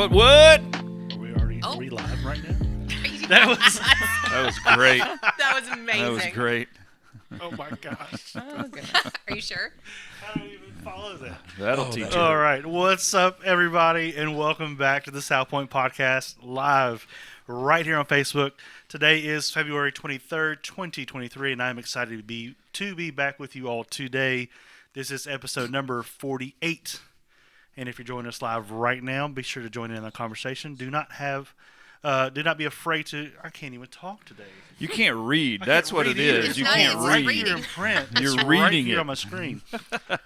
What? Are we live right now? That was great. That was amazing. That was great. Oh my gosh. Okay. Are you sure? I don't even follow that. That'll teach you. All right. What's up, everybody, and welcome back to the SouthPoint Podcast live right here on Facebook. Today is February 23rd, 2023, and I'm excited to be back with you all today. This is episode number 48. And if you're joining us live right now, be sure to join in the conversation. Do not be afraid to. I can't even talk today. You can't read. That's what it is. You not can't even read. Right here in print. You're It's reading right here it. on my screen.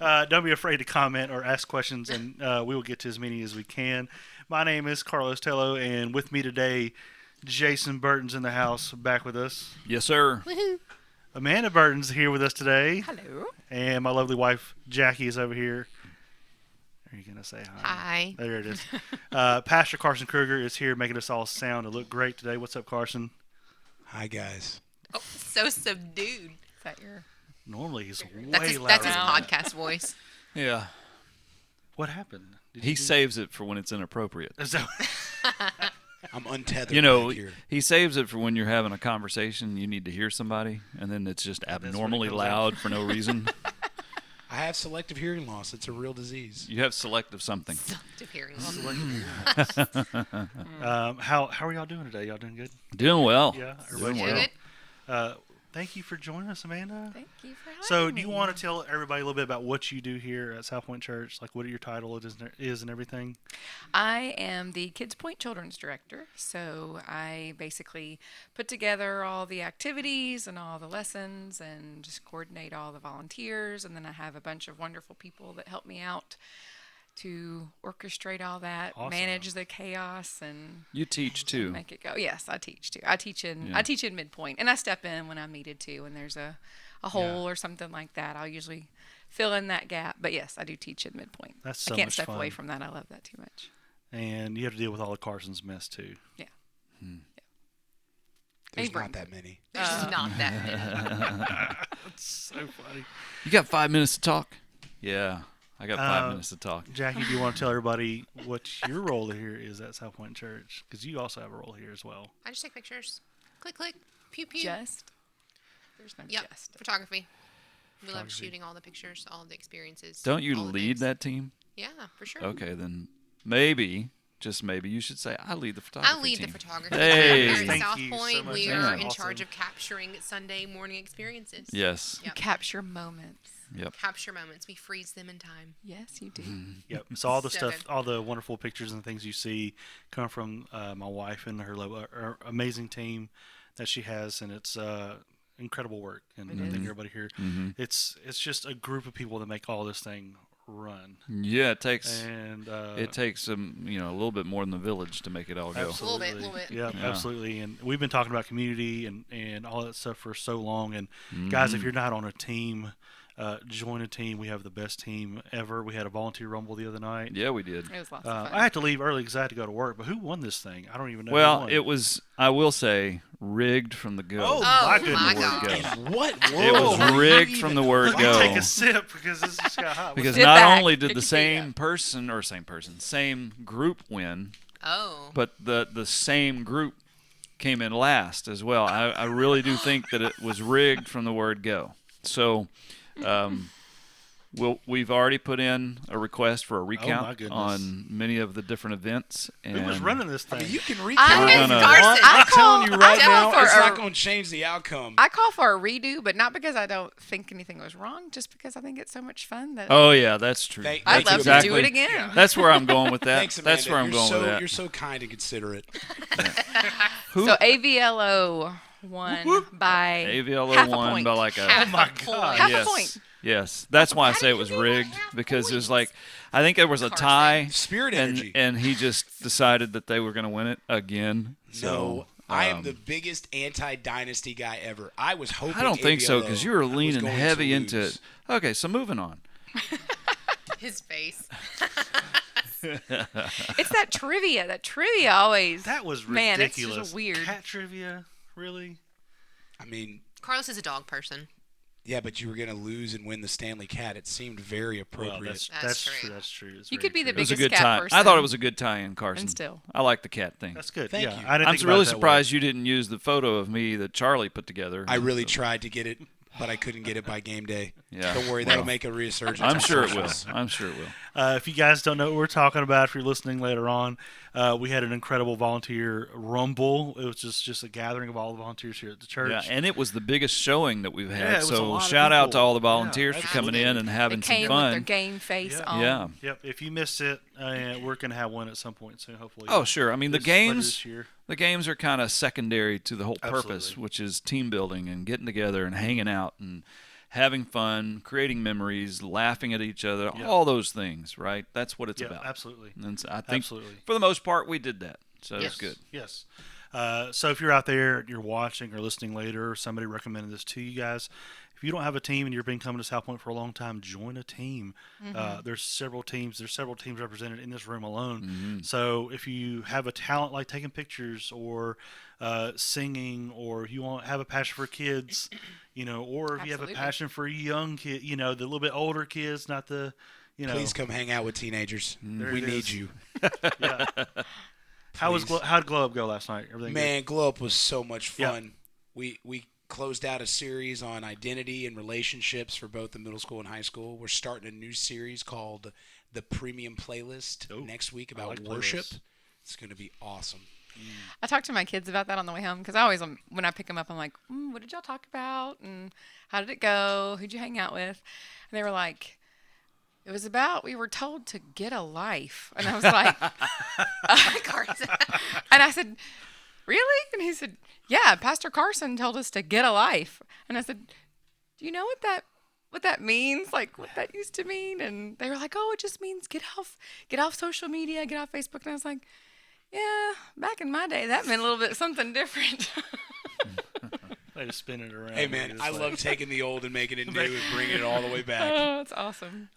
Don't be afraid to comment or ask questions, and we will get to as many as we can. My name is Tello, and with me today, Jason Burton's in the house, back with us. Yes, sir. Woohoo. Amanda Burton's here with us today. Hello. And my lovely wife, Jacqui, is over here. Are you going to say hi? Hi. There it is. Pastor Carson Krueger is here making us all sound and look great today. What's up, Carson? Hi, guys. Oh, so subdued. Is that your? Normally he's way That's his louder. podcast voice. Yeah. What happened? He saves it for when it's inappropriate. Is that... I'm untethered. You know, back here. he saves it for when you're having a conversation, you need to hear somebody, and then it's just abnormally comes out. loud for no reason. I have selective hearing loss. It's a real disease. You have selective something. Selective hearing loss. How are y'all doing today? Y'all doing good? Doing well. Yeah, Doing You well. good? Thank you for joining us, Amanda. Thank you for having So, me. do you want to tell everybody a little bit about what you do here at SouthPoint Church? Like, what your title is and everything? I am the Kids Point Children's Director, so I basically put together all the activities and all the lessons and just coordinate all the volunteers, and then I have a bunch of wonderful people that help me out to orchestrate all that, Awesome. manage the chaos, and You teach, too. make it go. Yes, I teach too. I teach in midpoint, and I step in when I'm needed to. When there's a hole or something like that, I'll usually fill in that gap. But yes, I do teach in midpoint. That's so I can't much step fun. away from that. I love that too much. And you have to deal with all the Carson's mess, too. Yeah. There's Abram. not that many. There's just not that many. That's so funny. You got 5 minutes to talk? Yeah. I got 5 minutes to talk. Jacqui, do you want to tell everybody what your role here is at SouthPoint Church? Because you also have a role here as well. I just take pictures. Click, click. Pew, pew. Just. There's no Yep. just. Photography. We love Photography. shooting all the pictures, all the experiences. Don't you all the lead things. that team? Yeah, for sure. Okay, then maybe, just maybe, you should say, I lead the photography I lead team. the photography. Hey. Here at Thank South you so Point, much. we Yeah. are in Awesome. charge of capturing Sunday morning experiences. Yes. Yep. Capture moments. Yep. Capture moments. We freeze them in time. Yes, you do. Yep. So all the So stuff, good. all the wonderful pictures and things you see come from my wife and her amazing team that she has, and it's incredible work. And I think everybody here, it's just a group of people that make all this thing run. Yeah, it takes And a little bit more than the village to make it all go. absolutely, Little bit. Yeah, Yeah. absolutely. And we've been talking about community and all that stuff for so long. And guys, if you're not on a team, join a team. We have the best team ever. We had a volunteer rumble the other night. Yeah, we did. It was lots of fun. I had to leave early because I had to go to work. But who won this thing? I don't even know. who Well, won. it was, I will say, rigged from the go. Oh, Oh, my my goodness. gosh. In what world? It was are you rigged even- from the word Let me go. take a sip because this just got hot. Because Sit not back. only did Take the your same group win, Oh. but the same group came in last as well. I really do think that it was rigged from the word go. So, we've already put in a request for a my recount goodness. on many of the different events. And Who was running this I thing? mean, you can I- recount. It's gonna- Carson. I'm telling you right I call now, for it's a- not going to change the outcome. I call for a redo, but not because I don't think anything was wrong, just because I think it's so much fun that Oh yeah, that's true. Thank- I'd That's love exactly, to do it again. That's where I'm going with that. Thanks, Amanda. That's where I'm you're going so, with that. You're so kind and considerate. Who, So AVLO won by AVLO half a won point. by like a Half my a point. God. Half yes. a point. Yes, that's why I How say did it was you get rigged half because it was points? like I think there was a Carson. tie, Spirit and energy. and he just decided that they were going to win it again. No, So I am the biggest anti-dynasty guy ever. I was hoping. I don't think so AVLO because you were was leaning going to heavy into lose. it. Okay, so moving on. His face. It's that trivia. That trivia always. That was Man, it's ridiculous. just weird. Cat trivia, really? I mean, Carlos is a dog person. Yeah, but you were going to lose and win the Stanley Cat. It seemed very Well, appropriate. that's true. true. That's true. It's You very could be the true. It was a biggest good cat tie. person. I thought it was a good tie-in, Carson. And still. I like the cat thing. That's good. Thank yeah, you. I didn't I'm think really about it that way. surprised you didn't use the photo of me that Charlie put together. I really tried to get it, but I couldn't get it by game day. Yeah. Don't worry, that'll make a resurgence. I'm on sure it will. socials. I'm sure it will. If you guys don't know what we're talking about, if you're listening later on, we had an incredible volunteer rumble. It was just a gathering of all the volunteers here at the church. Yeah, and it was the biggest showing that we've Yeah, had. it was a So lot of shout out to people. all the Yeah, volunteers for coming in and They having some came with their fun. game face Yeah. on. Yeah. Yep. If you missed it, we're gonna have one at some point soon, hopefully. Oh, sure. I mean, the This- later games this year. the games are kind of secondary to the whole purpose, Absolutely. which is team building and getting together and hanging out and having fun, creating memories, laughing at each other, Yeah. all those things, right? That's what it's Yeah, about. absolutely. And so I think Absolutely. for the most part we did that. So Yes. it's good. Yes. So if you're out there, you're watching or listening later, or somebody recommended this to you guys, if you don't have a team and you've been coming to South Point for a long time, join a team. There's several teams. There's several teams represented in this room alone. So if you have a talent like taking pictures or singing, or if you have a passion for kids, or if you have a Absolutely. passion for young kids, the little bit older kids, not the, Please come hang out with teenagers. There We it need is. you. Yeah. How did Glow Up go last night? Everything good? Man, Glow Up was so much Yeah. fun. We closed out a series on identity and relationships for both the middle school and high school. We're starting a new series called the Premium Playlist Oh, next week I about like worship. playlists. It's going to be awesome. I talked to my kids about that on the way home because I always, when I pick them up, I'm like, what did y'all talk about? And how did it go? Who'd you hang out with? And they were like, it was about, we were told to get a life. And I was like, Carson. and I said, really? And he said, yeah, Pastor Carson told us to get a life. And I said, do you know what that means? Like what that used to mean? And they were like, oh, it just means get off social media, get off Facebook. And I was like, yeah, back in my day, that meant a little bit something different. They just spin it around. Hey, man, It's I like- love taking the old and making it new and bringing it all the way back. Oh, it's awesome.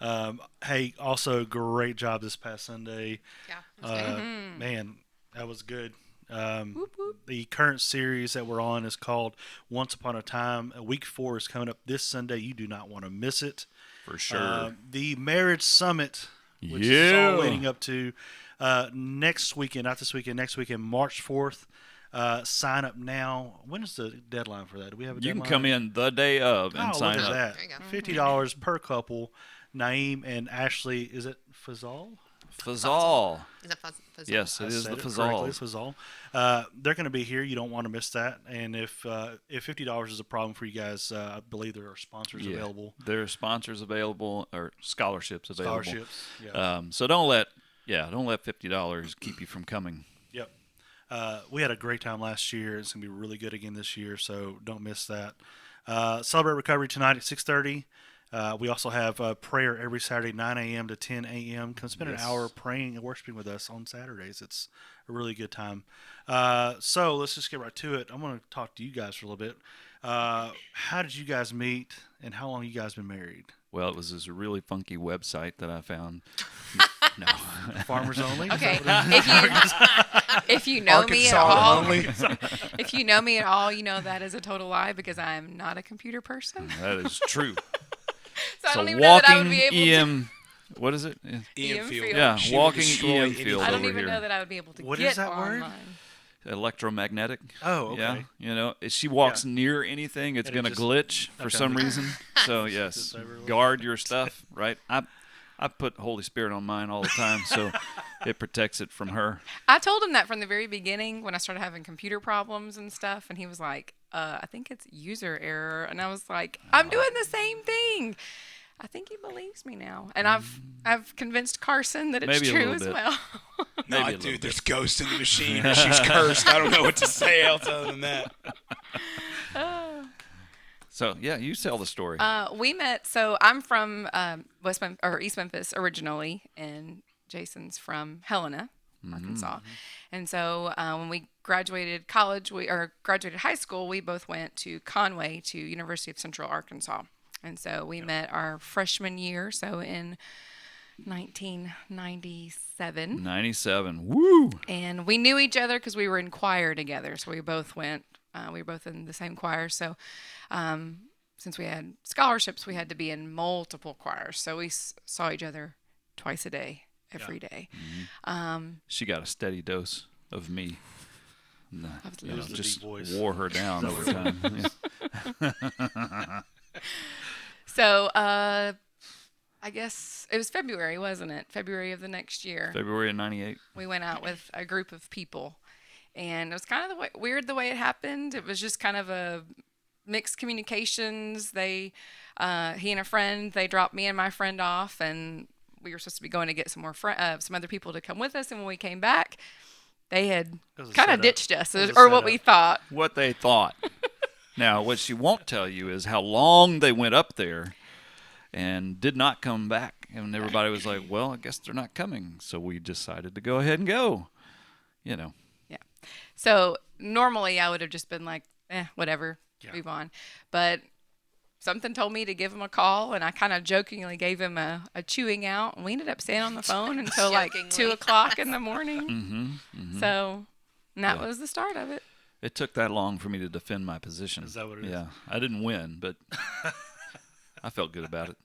Hey, also great job this past Sunday. Yeah. it was good. Man, that was good. Whoop, whoop. The current series that we're on is called Once Upon a Time. Week 4 is coming up this Sunday. You do not want to miss it. For sure. The Marriage Summit, which is all Yeah. leading up to next weekend, not this weekend, next weekend, March 4th. Sign up now. When is the deadline for that? Do we have a You deadline? can come in the day of and Oh, sign look at up. that. There you go. $50 per couple. Naeem and Ashley, is it Fazal? Fazal. Is that fuzz? Yes, it I is said the correctly, Fazals. Fazal. They're going to be here. You don't want to miss that. And if $50 is a problem for you guys, I believe there are sponsors available. There are sponsors available or scholarships available. Scholarships. Yeah. So don't let $50 keep you from coming. Yep. We had a great time last year. It's going to be really good again this year, so don't miss that. Celebrate Recovery tonight at 6:30. We also have prayer every Saturday, 9 a.m. to 10 a.m. Come spend an hour praying and worshiping with us on Saturdays. It's a really good time. So let's just get right to it. I'm going to talk to you guys for a little bit. How did you guys meet, and how long you guys been married? Well, it was this really funky website that I found. No. Farmers only? Is Okay, that what it is? if you know me at Arkansas all, only. if you know me at all, you know that is a total lie because I'm not a computer person. That is true. So I It's don't a even know that I would walking be able to. EM. What is it? Ian Ian Field. Field. Yeah, She will walking destroy EM anything. field I don't over even here. know that I would be able to What get is that word? online. Electromagnetic. Oh, okay. Yeah, if she walks near anything, it's And it going to just- glitch for okay. some reason. So yes, Just everywhere. guard your stuff. Right. I put Holy Spirit on mine all the time, so it protects it from her. I told him that from the very beginning when I started having computer problems and stuff, and he was like, I think it's user error. And I was like, I'm doing the same thing. I think he believes me now. And I've convinced Carson that it's Maybe a true little as bit. well. Maybe a No, little dude, bit. there's ghosts in the machine, or she's cursed. I don't know what to say else other than that. So yeah, you tell the story. We met. So I'm from East Memphis originally, and Jason's from Helena, Arkansas. And so when we graduated college, graduated high school, we both went to Conway to University of Central Arkansas. And so we met our freshman year, so in 1997. 97. Woo! And we knew each other because we were in choir together. So we both went. We were both in the same choir. So since we had scholarships, we had to be in multiple choirs. So we saw each other twice a day, every day. She got a steady dose of me. And, It was the just deep voice. wore her down over time. Yeah. So I guess it was February, wasn't it? February of the next year. February of '98. We went out with a group of people, and it was kind of weird the way it happened. It was just kind of a mixed communications. He and a friend, they dropped me and my friend off, and we were supposed to be going to get some other people to come with us. And when we came back, they had was a kind of setup. ditched us, It was a or what setup. we thought. What they thought. Now, what she won't tell you is how long they went up there and did not come back. And everybody was like, well, I guess they're not coming. So we decided to go ahead and go. You know. Yeah. So normally I would have just been like, whatever, Yeah. move on. But something told me to give him a call, and I kind of jokingly gave him a chewing out, and we ended up staying on the phone until like Jokingly. 2 o'clock in the morning. Mm-hmm. So and that Yeah. was the start of it. It took that long for me to defend my position. Is that what it is? Yeah. I didn't win, but I felt good about it.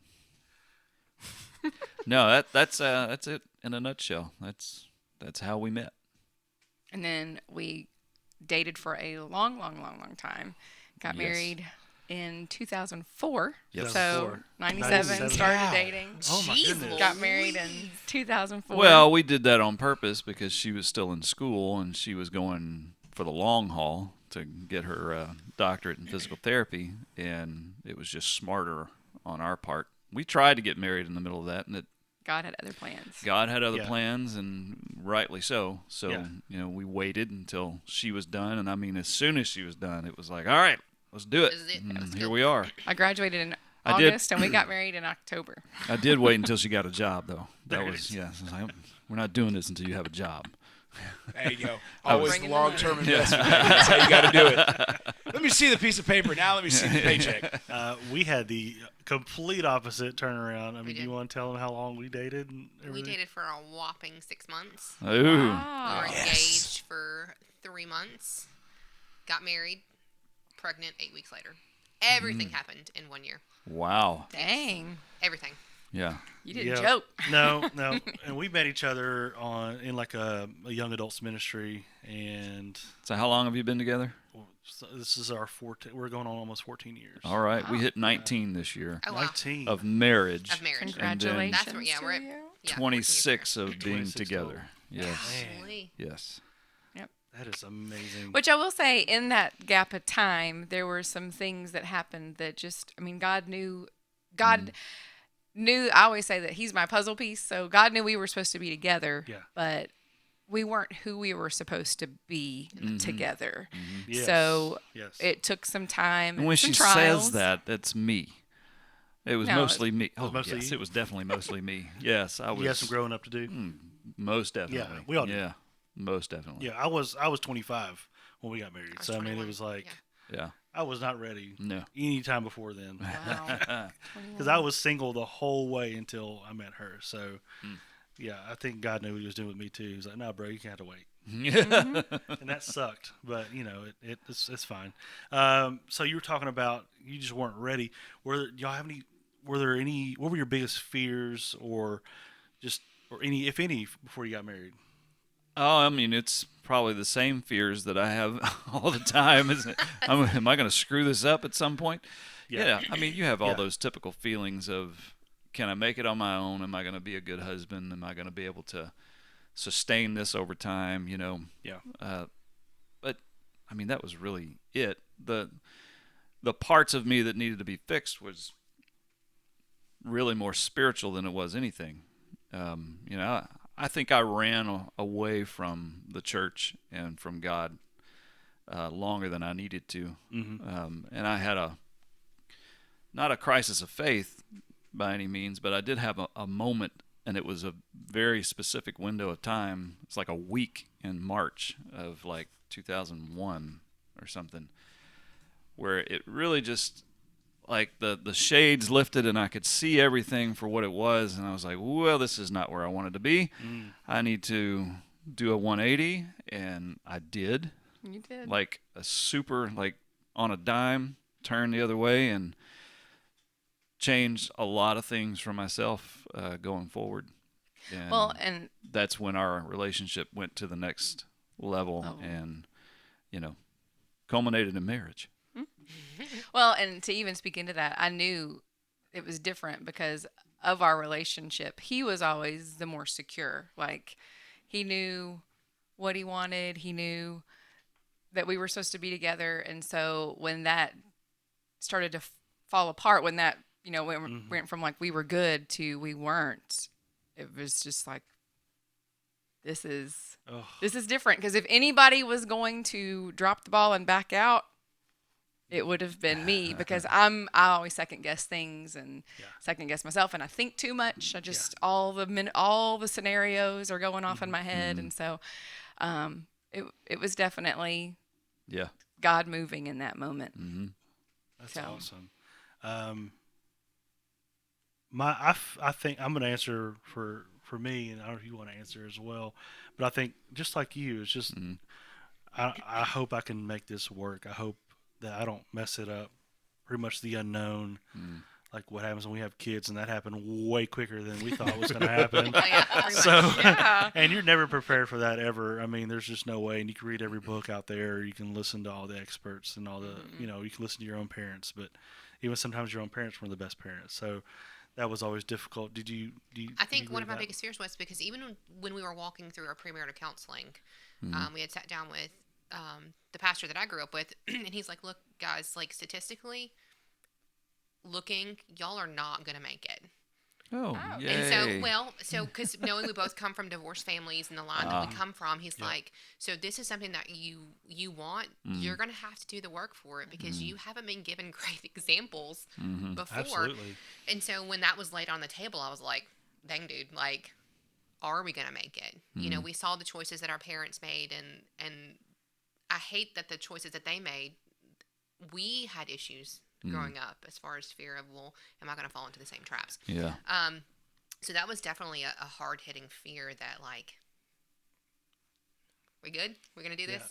No, that's it in a nutshell. That's how we met. And then we dated for a long time. Got Yes. married in 2004. Yep. So 97 97. started Wow. dating. Oh my Jeez, goodness. Got married in 2004. Well, we did that on purpose because she was still in school and she was going for the long haul to get her doctorate in physical therapy, and it was just smarter on our part. We tried to get married in the middle of that, and God had other plans. God had other Yeah. plans, and rightly so. So, Yeah. we waited until she was done, and I mean, as soon as she was done, it was like, all right, let's do it. This is it. And Let's here go. we are. I graduated in I did. August, and we got married in October. I did wait until she got a job, though. That There it was, is. yeah. I was like, we're not doing this until you have a job. There you go. I was- Always the Bringing the long-term investment. That's how you got to do it. Let me see the piece of paper. Now let me see the paycheck. We had the complete opposite turnaround. I mean, do did. you want to tell them how long we dated and We everything? dated for a whopping 6 months. Ooh. We Wow. were Yes. engaged for 3 months. Got married. Pregnant 8 weeks later. Everything happened in 1 year. Wow. Dang. Everything. Yeah. You didn't Yeah. joke. No. And we met each other in like a young adults ministry, and So how long have you been together? so this is our 14. We're going on almost 14 years. All right. We hit 19 this year Oh, wow. 19. of marriage. Of marriage. Congratulations. That's where- yeah, we're at- to you. Yeah, 26 of being 26 together. Yes. Man, Actually, Yes. that is amazing. Which I will say, in that gap of time, there were some things that happened that just, I mean, God knew. I always say that He's my puzzle piece. So God knew we were supposed to be together. Yeah. But we weren't who we were supposed to be together. Yes. So yes. it took some time. And when some she trials. says that, that's me. It was No, mostly me. Oh, mostly yes. you? It was definitely mostly me. Yes, I was. you have some growing up to do. Most definitely. we all do. Yeah. Most definitely. Yeah, I was 25 when we got married. I So was I mean, it 21. was like Yeah. I was not ready No. any time before then. Wow. Because I was single the whole way until I met her. So, yeah, I think God knew what He was doing with me too. He was like, "No, bro, you can't have to wait," and that sucked. But you know, it's fine. So you were talking about you just weren't ready. Y'all have any? Were there any? What were your biggest fears, or any, if any, before you got married? Oh, I mean, it's probably the same fears that I have all the time. Isn't it? Am I going to screw this up at some point? Yeah. I mean, you have all Yeah. those typical feelings of, can I make it on my own? Am I going to be a good husband? Am I going to be able to sustain this over time? You know. Yeah. But I mean, that was really it. The parts of me that needed to be fixed was really more spiritual than it was anything. You know, I think I ran away from the church and from God longer than I needed to. And I had not a crisis of faith by any means, but I did have a moment, and it was a very specific window of time. It's like a week in March of like 2001 or something, where it really just, like the shades lifted and I could see everything for what it was, and I was like, well, this is not where I wanted to be. I need to do a 180, and I did. You did. Like a super, like on a dime, turn the other way, and changed a lot of things for myself going forward. And Well, and that's when our relationship went to the next level Oh. and, culminated in marriage. well, and to even speak into that, I knew it was different because of our relationship. He was always the more secure. Like, he knew what he wanted. He knew that we were supposed to be together. And so when that started to fall apart, when that, went from like we were good to we weren't, it was just like, this is different. Because if anybody was going to drop the ball and back out, it would have been me, because I always second guess things and second guess myself, and I think too much. I just all the scenarios are going off in my head, and so it was definitely God moving in that moment. Mm-hmm. That's awesome. I think I'm going to answer for me, and I don't know if you want to answer as well, but I think just like you, it's just I hope I can make this work. I hope that I don't mess it up. Pretty much the unknown, like what happens when we have kids, and that happened way quicker than we thought it was going to happen. And you're never prepared for that ever. I mean, there's just no way. And you can read every book out there. You can listen to all the experts and all the, you can listen to your own parents. But even sometimes your own parents weren't the best parents. So that was always difficult. I think one of my biggest fears was because even when we were walking through our premarital counseling, we had sat down with the pastor that I grew up with, and he's like, look, guys, like statistically looking, y'all are not going to make it. Oh, yay. And so because knowing we both come from divorced families and the line that we come from, he's like, so this is something that you want, you're going to have to do the work for it, because you haven't been given great examples before. Absolutely. And so when that was laid on the table, I was like, dang, dude, like, are we going to make it? We saw the choices that our parents made, and I hate that the choices that they made, we had issues growing up as far as fear of, well, am I going to fall into the same traps? Yeah. So that was definitely a hard-hitting fear that, like, we good? We're going to do this?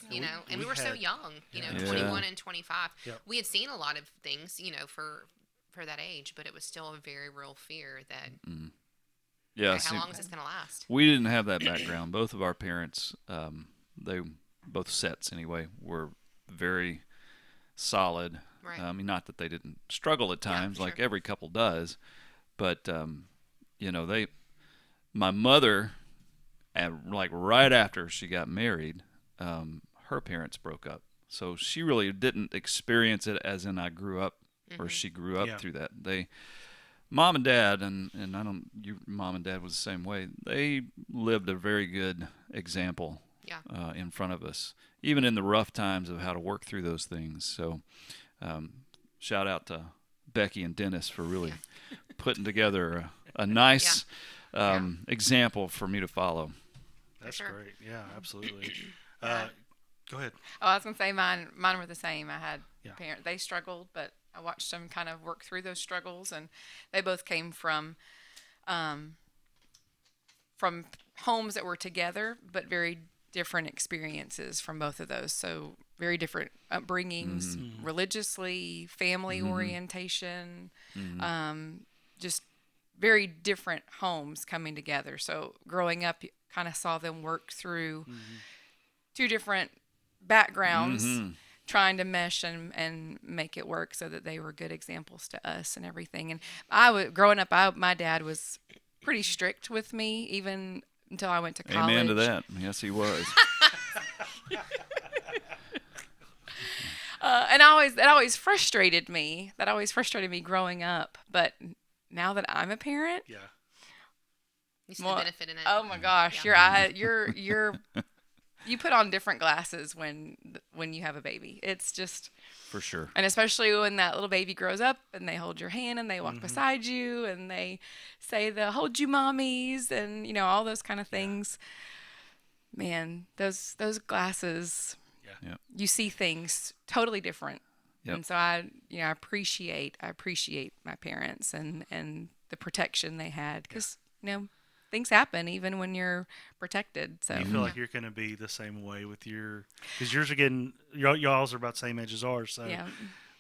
And we were so young, 21 and 25. Yep. We had seen a lot of things, for that age, but it was still a very real fear that, how long is this going to last? We didn't have that background. Both of our parents, both sets anyway, were very solid. Right. I mean, not that they didn't struggle at times, like every couple does, but my mother, like right after she got married, her parents broke up, so she really didn't experience it as in I grew up, or she grew up through that. Mom and dad, and mom and dad was the same way. They lived a very good example in front of us, even in the rough times of how to work through those things. So shout out to Becky and Dennis for really putting together a nice example for me to follow. That's great. Yeah, absolutely. Go ahead. Oh, I was going to say mine were the same. I had parents, they struggled, but I watched them kind of work through those struggles, and they both came from homes that were together, but very different experiences from both of those. So very different upbringings, religiously, family orientation, just very different homes coming together. So growing up, you kind of saw them work through two different backgrounds, trying to mesh and make it work so that they were good examples to us and everything. And growing up, my dad was pretty strict with me, even until I went to college. Amen to that. Yes, he was. And that always frustrated me. That always frustrated me growing up. But now that I'm a parent, you see the benefit in it. Oh my gosh, you put on different glasses when you have a baby. It's just for sure. And especially when that little baby grows up and they hold your hand and they walk beside you and they say the "hold you mommies" and all those kind of things. Man, those glasses, you see things totally different. Yep. And so I appreciate my parents and the protection they had, because things happen even when you're protected. So you feel like you're going to be the same way with because yours are y'all's are about the same age as ours. So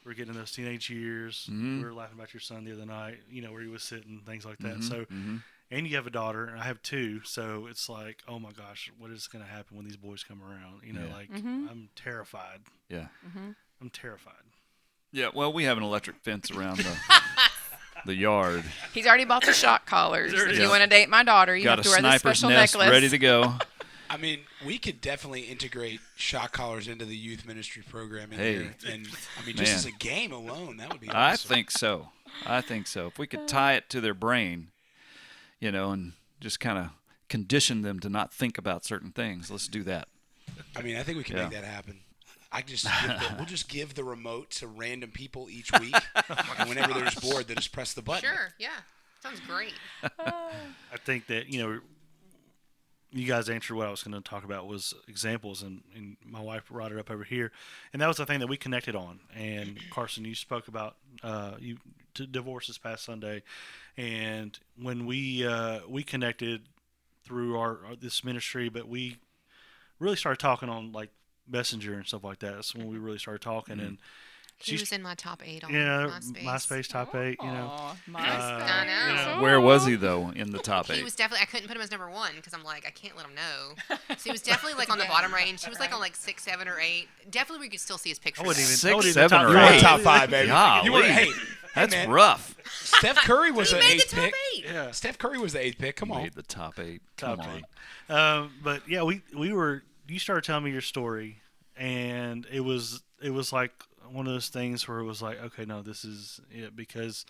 we're getting in those teenage years. Mhm. We were laughing about your son the other night, where he was sitting, things like that. Mhm, So, mhm. and you have a daughter, and I have two. So it's like, oh my gosh, what is going to happen when these boys come around? Yeah. I'm terrified. Yeah. I'm terrified. Yeah. Well, we have an electric fence around the yard. He's already bought the shock collars. There it If is. you want to date my daughter, you Got have a to wear this sniper's special nest necklace. ready to go. I mean, we could definitely integrate shock collars into the youth ministry program in Hey. here. And, I mean, just Man. as a game alone, that would be I awesome. think so. If we could tie it to their brain, and just kind of condition them to not think about certain things, let's do that. I mean, I think we can Yeah. make that happen. We'll just give the remote to random people each week, and whenever they're just bored, they just press the button. Sure, yeah. Sounds great. I think that, you guys answered what I was going to talk about was examples, and my wife brought it up over here, and that was the thing that we connected on. And Carson, you spoke about divorce this past Sunday, and when we connected through our this ministry, but we really started talking on like Messenger and stuff like that. That's when we really started talking, and He was in my top 8 on MySpace top 8. Aw, I know. Where was he, though, in the top He 8? was definitely. I couldn't put him as number 1 because I'm like, I can't let him know. So he was definitely like on the bottom range. He was like on like 6, 7, or 8. Definitely, we could still see his picture. I wouldn't even. 6, I wouldn't 7, even or You top were 8. top 5, baby. Golly. You were, hey, That's man, rough. Steph Curry was He an made the 8th top pick. 8. Yeah. Steph Curry was the 8th pick. Come on. Made the top 8. Come Top on. 8. But yeah, we were. You started telling me your story, and it was like one of those things where it was like, okay, no, this is it, because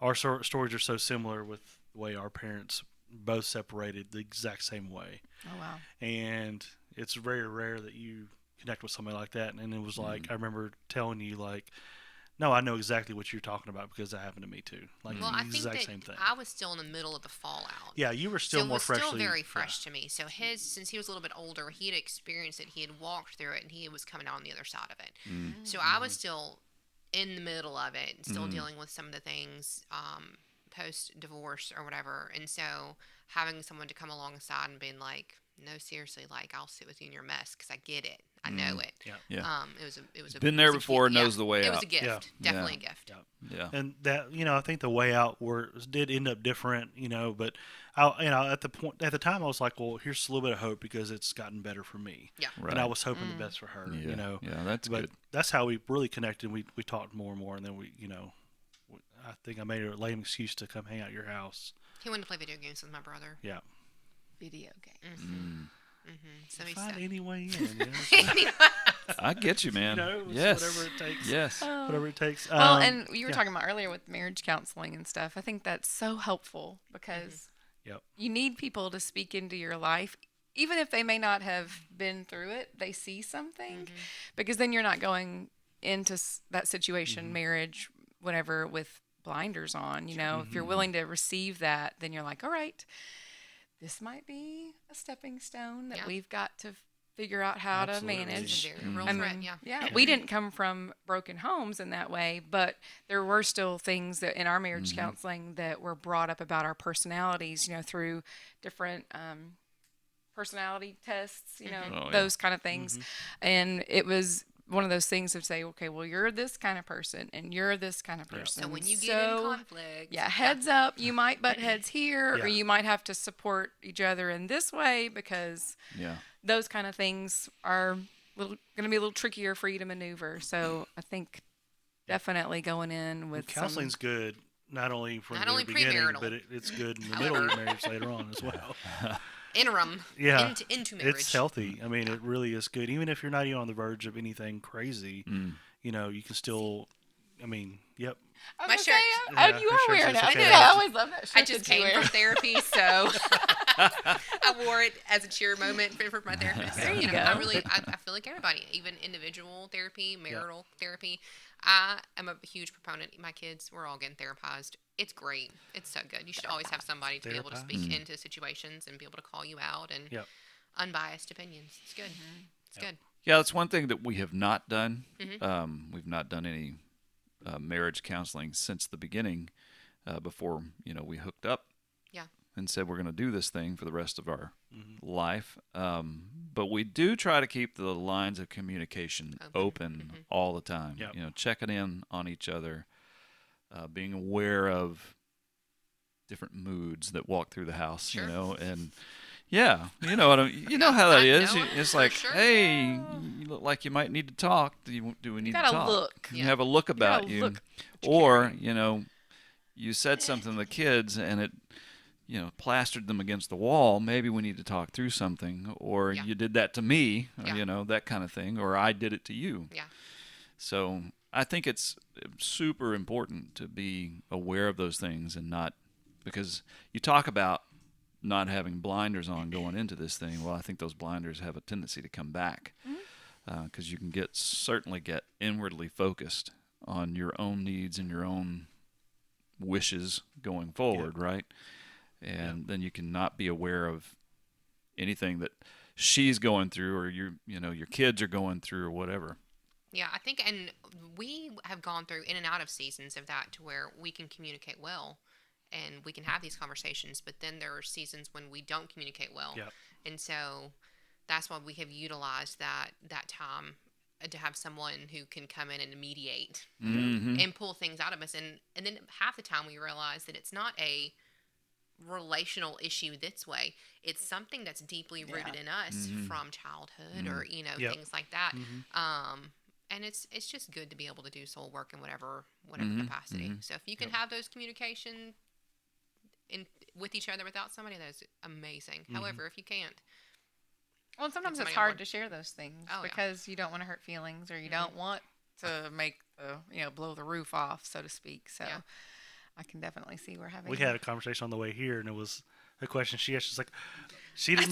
our stories are so similar with the way our parents both separated the exact same way, Oh, wow. and it's very rare that you connect with somebody like that. And it was like, I remember telling you like, no, I know exactly what you're talking about because that happened to me too. Like Well, the I think exact that same thing. I was still in the middle of the fallout. Yeah, you were still so it more was freshly. still very yeah. fresh to me. So since he was a little bit older, he had experienced it, he had walked through it, and he was coming out on the other side of it. So I was still in the middle of it, and still dealing with some of the things post divorce or whatever. And so having someone to come alongside and being like, no, seriously, like, I'll sit with you in your mess because I get it, I know it. Yeah. Yeah. It was a Been there it was a before, gift. knows the way It out. was a gift, Yeah. definitely Yeah. a gift. Yeah. Yeah. And that, I think the way out did end up different, but at the time I was like, well, here's a little bit of hope because it's gotten better for me. Yeah. Right. And I was hoping the best for her, Yeah. Yeah, that's but good. that's how we really connected. We talked more and more, and then I think I made a lame excuse to come hang out at your house. He wanted to play video games with my brother. Yeah. Video games. So he Find said, any way in. I get you, man. It's Yes. whatever it takes. Yes. Whatever it takes. Well, and you were yeah. talking about earlier with marriage counseling and stuff. I think that's so helpful because Yep. you need people to speak into your life. Even if they may not have been through it, they see something, because then you're not going into that situation, marriage, whatever, with blinders on. If you're willing to receive that, then you're like, all right, this might be a stepping stone that Yeah. we've got to figure out how Absolutely. to manage. It's a very real I threat, mean, yeah. we didn't come from broken homes in that way, but there were still things that in our marriage counseling that were brought up about our personalities, through different personality tests, Oh, yeah. those kind of things. And it was one of those things of say, okay, well, you're this kind of person and you're this kind of person. so when you get in conflict, Yeah, heads up, you might butt heads here, Yeah. or you might have to support each other in this way, because Yeah. those kind of things are going to be a little trickier for you to maneuver. So I think definitely going in with Counseling's good, not only from Not the only beginning, premarital. but it's good in the middle of your marriage later on as well. interim, Yeah. into marriage. It's healthy. I mean, it really is good. Even if you're not even on the verge of anything crazy, you can still. I mean, yep. I was My gonna shirt- say, Yeah, you her are shirt wearing says it. I okay. know. I always love that shirt. I just that you came wear. from therapy, so I wore it as a cheer moment for my therapist. There you go. I feel like everybody, even individual therapy, marital therapy. I am a huge proponent. My kids, we're all getting therapized. It's great. It's so good. You should always have somebody to be able to speak into situations and be able to call you out and Yep. unbiased opinions. It's good. It's good. Yeah, that's one thing that we have not done. We've not done any marriage counseling since the beginning, before we hooked up. Yeah. and said we're going to do this thing for the rest of our life. But we do try to keep the lines of communication open all the time. Yep. Checking in on each other, being aware of different moods that walk through the house. Sure. And yeah, you know what you know how that I is. know it, It's for like, sure. hey, you look like you might need to talk. Do we need to gotta talk? look. You Yeah. have a look about gotta you, look what you're or you said something to the kids and it plastered them against the wall. Maybe we need to talk through something, or Yeah. you did that to me, Yeah. that kind of thing, or I did it to you. Yeah. So I think it's super important to be aware of those things and not, because you talk about not having blinders on going into this thing. Well, I think those blinders have a tendency to come back because you can certainly get inwardly focused on your own needs and your own wishes going forward, right? And then you can not be aware of anything that she's going through, or your kids are going through, or whatever. Yeah, I think, and we have gone through in and out of seasons of that to where we can communicate well and we can have these conversations, but then there are seasons when we don't communicate well. Yep. And so that's why we have utilized that time to have someone who can come in and mediate and pull things out of us. And then half the time we realize that it's not a relational issue this way. It's something that's deeply rooted in us from childhood or, Yep. things like that. And it's just good to be able to do soul work in whatever capacity. So if you can have those communication with each other without somebody, that is amazing. However, if you can't, Well, and sometimes it's somebody on hard board. to share those things Oh, yeah. because you don't want to hurt feelings or you don't want to make blow the roof off, so to speak. So Yeah. I can definitely see where having We had a conversation on the way here, and it was a question she asked. She's like, she didn't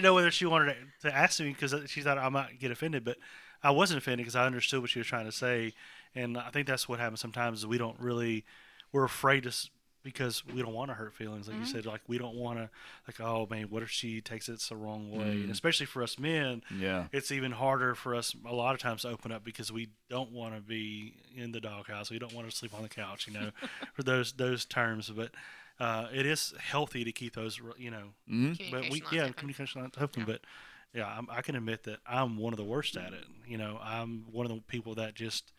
know whether she wanted to ask me because she thought I might get offended, but I wasn't offended because I understood what she was trying to say, and I think that's what happens sometimes. Is we're afraid to because we don't want to hurt feelings, like you said. Like we don't want to, like, oh man, what if she takes it the wrong way? And especially for us men, it's even harder for us a lot of times to open up because we don't want to be in the doghouse. We don't want to sleep on the couch, for those terms. But it is healthy to keep those, But communication lines open. But yeah, I can admit that I'm one of the worst at it. I'm one of the people that just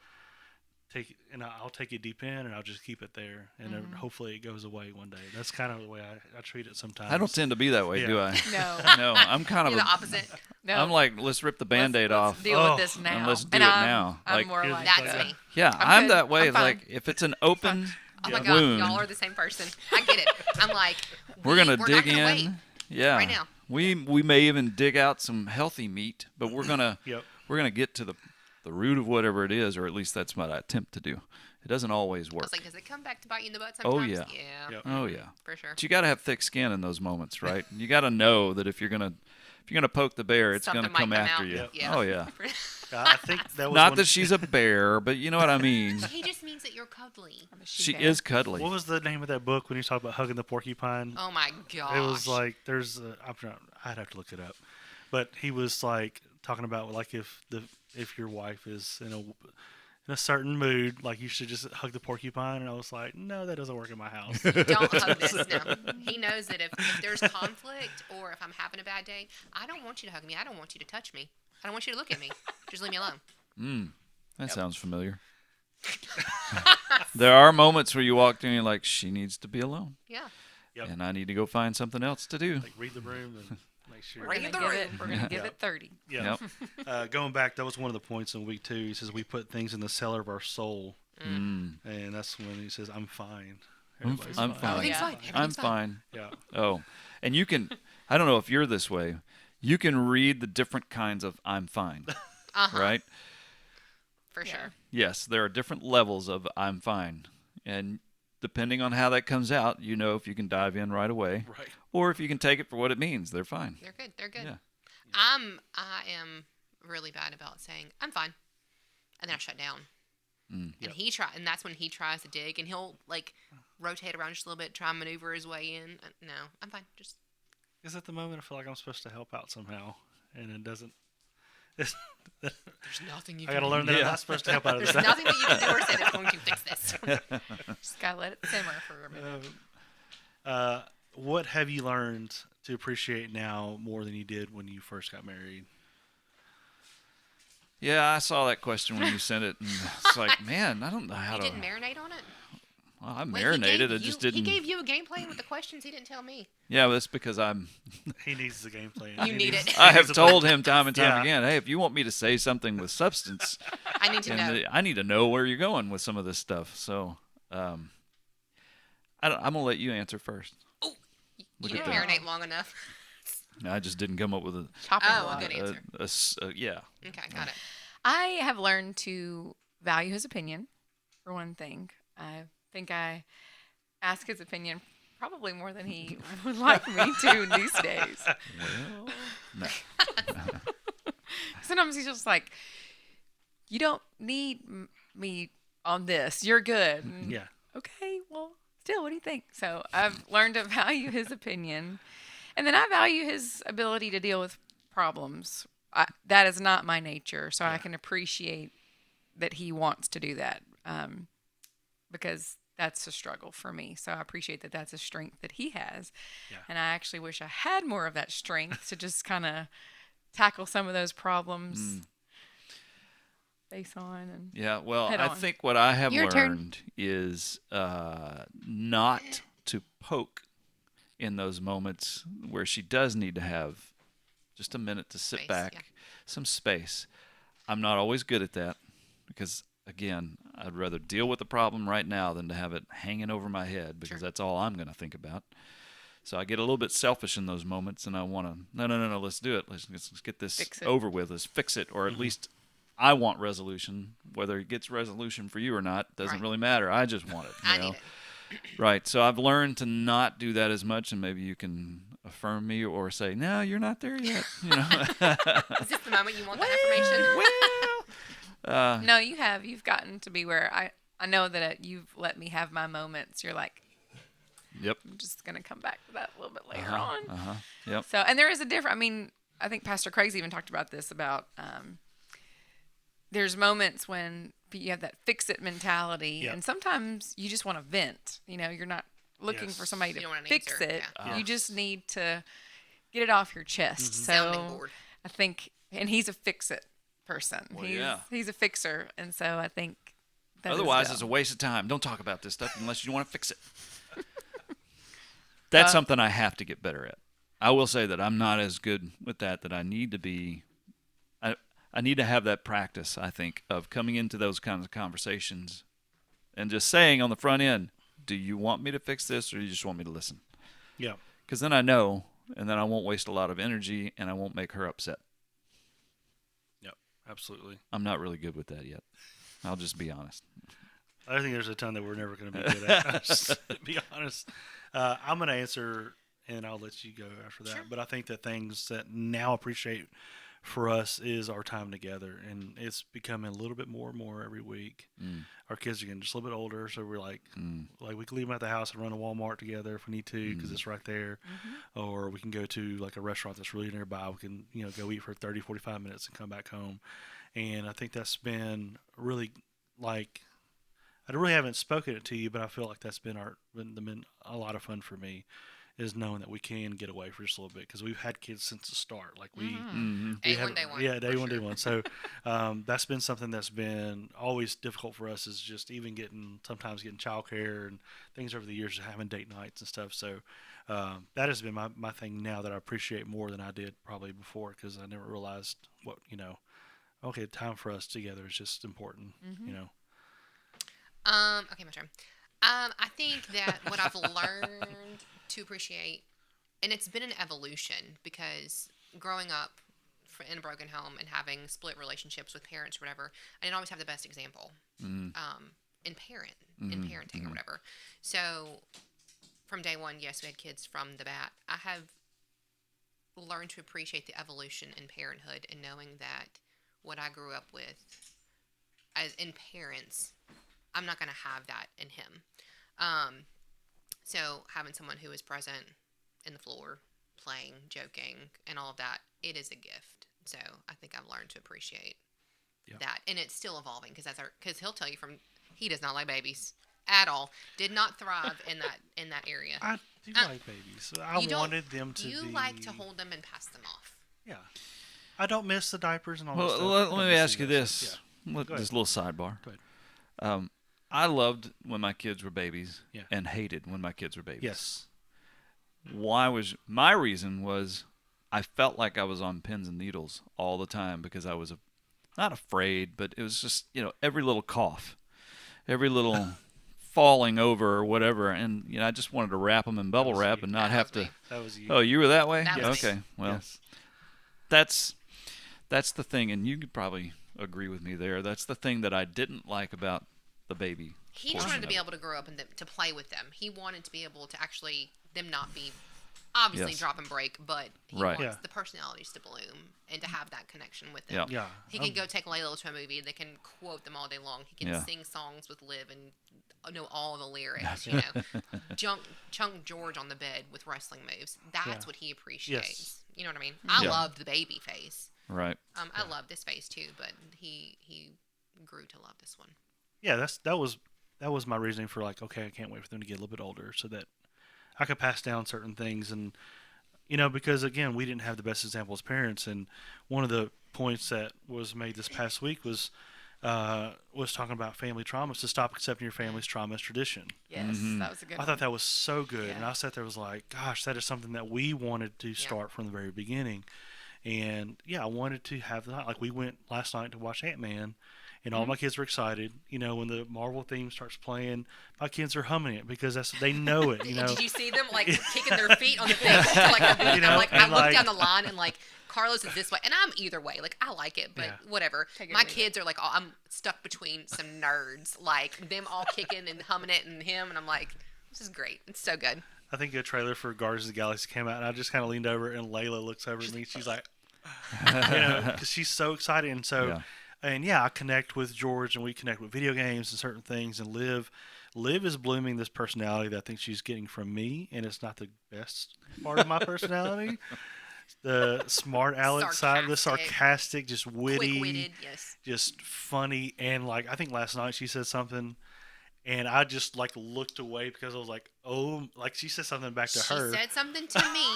I'll take it deep in and I'll just keep it there, and then hopefully it goes away one day. That's kind of the way I treat it sometimes. I don't tend to be that way, do I? No. No, I'm kind of you're the opposite. No. I'm like, let's rip the Band-Aid off. Let's deal with this now. And let's do it I'm, now. I'm Like, more like That's that. me. Yeah, I'm I'm good. that way. I'm fine. Like, if it's an open Oh my God, wound, y'all are the same person. I get it. I'm like, we're gonna not dig gonna in. wait Yeah, right now. we may even dig out some healthy meat, but we're gonna get to the root of whatever it is, or at least that's what I attempt to do. It doesn't always I work. was like, does it come back to bite you in the butt Oh, sometimes? yeah. Yeah. Yep. Oh yeah, For sure. but you got to have thick skin in those moments, right? You got to know that if you're gonna poke the bear, it's Something gonna might come come after out. you. Yeah. Oh yeah. I think that was Not one- that she's a bear, but you know what I mean. He just means that you're cuddly. I'm a She she-bear. is cuddly. What was the name of that book when you talk about hugging the porcupine? Oh my gosh. It was like I'd have to look it up, but he was like talking about like if your wife is in a certain mood, like you should just hug the porcupine. And I was like, no, that doesn't work in my house. Don't hug this. No. He knows that if there's conflict or if I'm having a bad day, I don't want you to hug me. I don't want you to touch me. I don't want you to look at me. Just leave me alone. That sounds familiar. There are moments where you walk through and you're like, she needs to be alone, Yeah. Yep. and I need to go find something else to do. Like read the room and make sure. We're Read gonna the give it. room. We're gonna give it 30. Yeah. Yep. Going back, that was one of the points in week 2. He says we put things in the cellar of our soul, and that's when he says, "I'm fine." Everybody's I'm fine. Everything's yeah. fine. I'm Everything's fine. Yeah. Oh, and you can. I don't know if you're this way. You can read the different kinds of "I'm fine," right? For Yeah. sure. Yes, there are different levels of "I'm fine," and depending on how that comes out, you know if you can dive in right away, Right. or if you can take it for what it means. They're fine. They're good. They're good. Yeah. I am really bad about saying I'm fine, and then I shut down. And and that's when he tries to dig, and he'll like rotate around just a little bit, try and maneuver his way in. No, I'm fine. Just Because at the moment, I feel like I'm supposed to help out somehow, and it doesn't. there's nothing you I can got to do. learn that I'm not supposed to help out. There's nothing that you can do or say that's going to fix this. Just gotta let it simmer for a minute. what have you learned to appreciate now more than you did when you first got married? Yeah, I saw that question when you sent it, and it's like, man, I don't know how You to. didn't marinate on it? Well, I Wait, marinated. I just didn't. He gave you a game plan with the questions. He didn't tell me. Yeah, but that's because He needs the game plan. You need it. I have told him time and time Yeah. again, hey, if you want me to say something with substance, I need to know. I need to know where you're going with some of this stuff. So, I'm gonna let you answer first. Oh, you Look didn't at that. marinate long enough. I just didn't come up with a Chopping Oh, block. a good answer. yeah. Okay, got it. I have learned to value his opinion, for one thing. I think I ask his opinion probably more than he would like me to these days. Well, no. Sometimes he's just like, you don't need me on this. You're good. And, Yeah. okay, well, still, what do you think? So I've learned to value his opinion. And then I value his ability to deal with problems. That is not my nature. So I can appreciate that he wants to do that because that's a struggle for me. So I appreciate that that's a strength that he has. Yeah. And I actually wish I had more of that strength to just kind of tackle some of those problems face on. And Yeah, well, Head I on. think what I have Your turn. learned is not to poke in those moments where she does need to have just a minute to sit Space, back, yeah. some space. I'm not always good at that because, again, I'd rather deal with the problem right now than to have it hanging over my head because Sure. that's all I'm going to think about. So I get a little bit selfish in those moments, and I want to, no, let's do it. Let's get this Fix it. over with. Let's fix it, or at least I want resolution. Whether it gets resolution for you or not doesn't Right. really matter. I just want it. You I know? need it. Right. So I've learned to not do that as much, and maybe you can affirm me or say, no, you're not there yet. You know. Is this the moment you want that information? no, you have. You've gotten to be where I know that you've let me have my moments. You're like, Yep. I'm just going to come back to that a little bit later on. Yep. So, and there is a different, I mean, I think Pastor Craig's even talked about this, about there's moments when you have that fix-it mentality, Yep. and sometimes you just want to vent. You know, you're not looking Yes. for somebody You to don't want an fix answer, it. yeah. You just need to get it off your chest. Sounding So board. I think, and he's a fix-it person. Well, he's, yeah. he's a fixer, and so I think that Otherwise, is it's a waste of time. Don't talk about this stuff unless you want to fix it. That's something I have to get better at. I will say that I'm not as good with that I need to be. I need to have that practice, I think, of coming into those kinds of conversations and just saying on the front end, do you want me to fix this or do you just want me to listen? Yeah. Because then I know, and then I won't waste a lot of energy and I won't make her upset. Yep. Absolutely. I'm not really good with that yet. I'll just be honest. I think there's a ton that we're never going to be good at. Just to be honest. I'm going to answer, and I'll let you go after that. Sure. But I think the things that now appreciate for us is our time together, and it's becoming a little bit more and more every week. Our kids are getting just a little bit older, so we're like we can leave them at the house and run to Walmart together if we need to because it's right there, or we can go to like a restaurant that's really nearby. We can go eat for 30, 45 minutes and come back home. And I think that's been really like. I really haven't spoken it to you, but I feel like that's been been a lot of fun for me, is knowing that we can get away for just a little bit because we've had kids since the start. Like we Day have, one, day one. yeah, day for one, sure. day one. So that's been something that's been always difficult for us, is just even sometimes getting childcare and things over the years, having date nights and stuff. So that has been my thing now that I appreciate more than I did probably before, because I never realized what okay, time for us together is just important. Okay, my turn. I think that what I've learned to appreciate, and it's been an evolution because growing up in a broken home and having split relationships with parents or whatever, I didn't always have the best example in parenting or whatever. So from day one, yes, we had kids from the bat. I have learned to appreciate the evolution in parenthood and knowing that what I grew up with as in parents, I'm not going to have that in him. So having someone who is present in the floor, playing, joking, and all of that, it is a gift. So I think I've learned to appreciate that, and it's still evolving because he'll tell you he does not like babies at all. Did not thrive in that area. do like babies. I You don't- wanted them to You be. like to hold them and pass them off. Yeah. I don't miss the diapers and all that Well, stuff. I let don't me miss ask you any of that this. stuff. Go ahead. This little sidebar. Go ahead. I loved when my kids were babies Yeah. and hated when my kids were babies. Yes. My reason was I felt like I was on pins and needles all the time because I was not afraid, but it was just, every little cough, every little falling over or whatever, and I just wanted to wrap them in bubble was wrap you. and not That have was to. me. That was you. Oh, you were that way? That was me. Okay. Well, Yes. that's the thing, and you could probably agree with me there. That's the thing that I didn't like about the baby. He just portion wanted to of be it. able to grow up and to play with them. He wanted to be able to actually them not be obviously Yes. drop and break, but he Right. wants Yeah. the personalities to bloom and to have that connection with them. Yeah. Yeah. He can go take Layla to a movie. They can quote them all day long. He can Yeah. sing songs with Liv and know all the lyrics. Chunk George on the bed with wrestling moves. That's Yeah. what he appreciates. Yes. You know what I mean? I Yeah. loved the baby face. Right. I love this face too, but he grew to love this one. Yeah, that was my reasoning for like, okay, I can't wait for them to get a little bit older so that I could pass down certain things, and because again, we didn't have the best example as parents, and one of the points that was made this past week was talking about family traumas, to stop accepting your family's trauma as tradition. Yes, Mm-hmm. that was a good I one. thought that was so good, Yeah. and I sat there was like, gosh, that is something that we wanted to start from the very beginning. And yeah, I wanted to have that. Like, we went last night to watch Ant-Man, and all my kids were excited. When the Marvel theme starts playing, my kids are humming it because they know it. Did you see them like kicking their feet on the thing? To, like, I and, look like- down the line and like Carlos is this way, and I'm either way. Like I like it, but Yeah. whatever. Take it or My leave kids are like, I'm stuck between some nerds, like them all kicking and humming it, and him, and I'm like, this is great. It's so good. I think a trailer for Guardians of the Galaxy came out, and I just kind of leaned over, and Layla looks over at me. She's like, because she's so excited, and so, Yeah. and yeah, I connect with George, and we connect with video games and certain things. And Liv is blooming this personality that I think she's getting from me, and it's not the best part of my personality. The smart aleck side, the sarcastic, just witty, Quick-witted, yes. just funny, and like I think last night she said something. And I just like looked away because I was like, oh, like she said something back to her. She said something to me,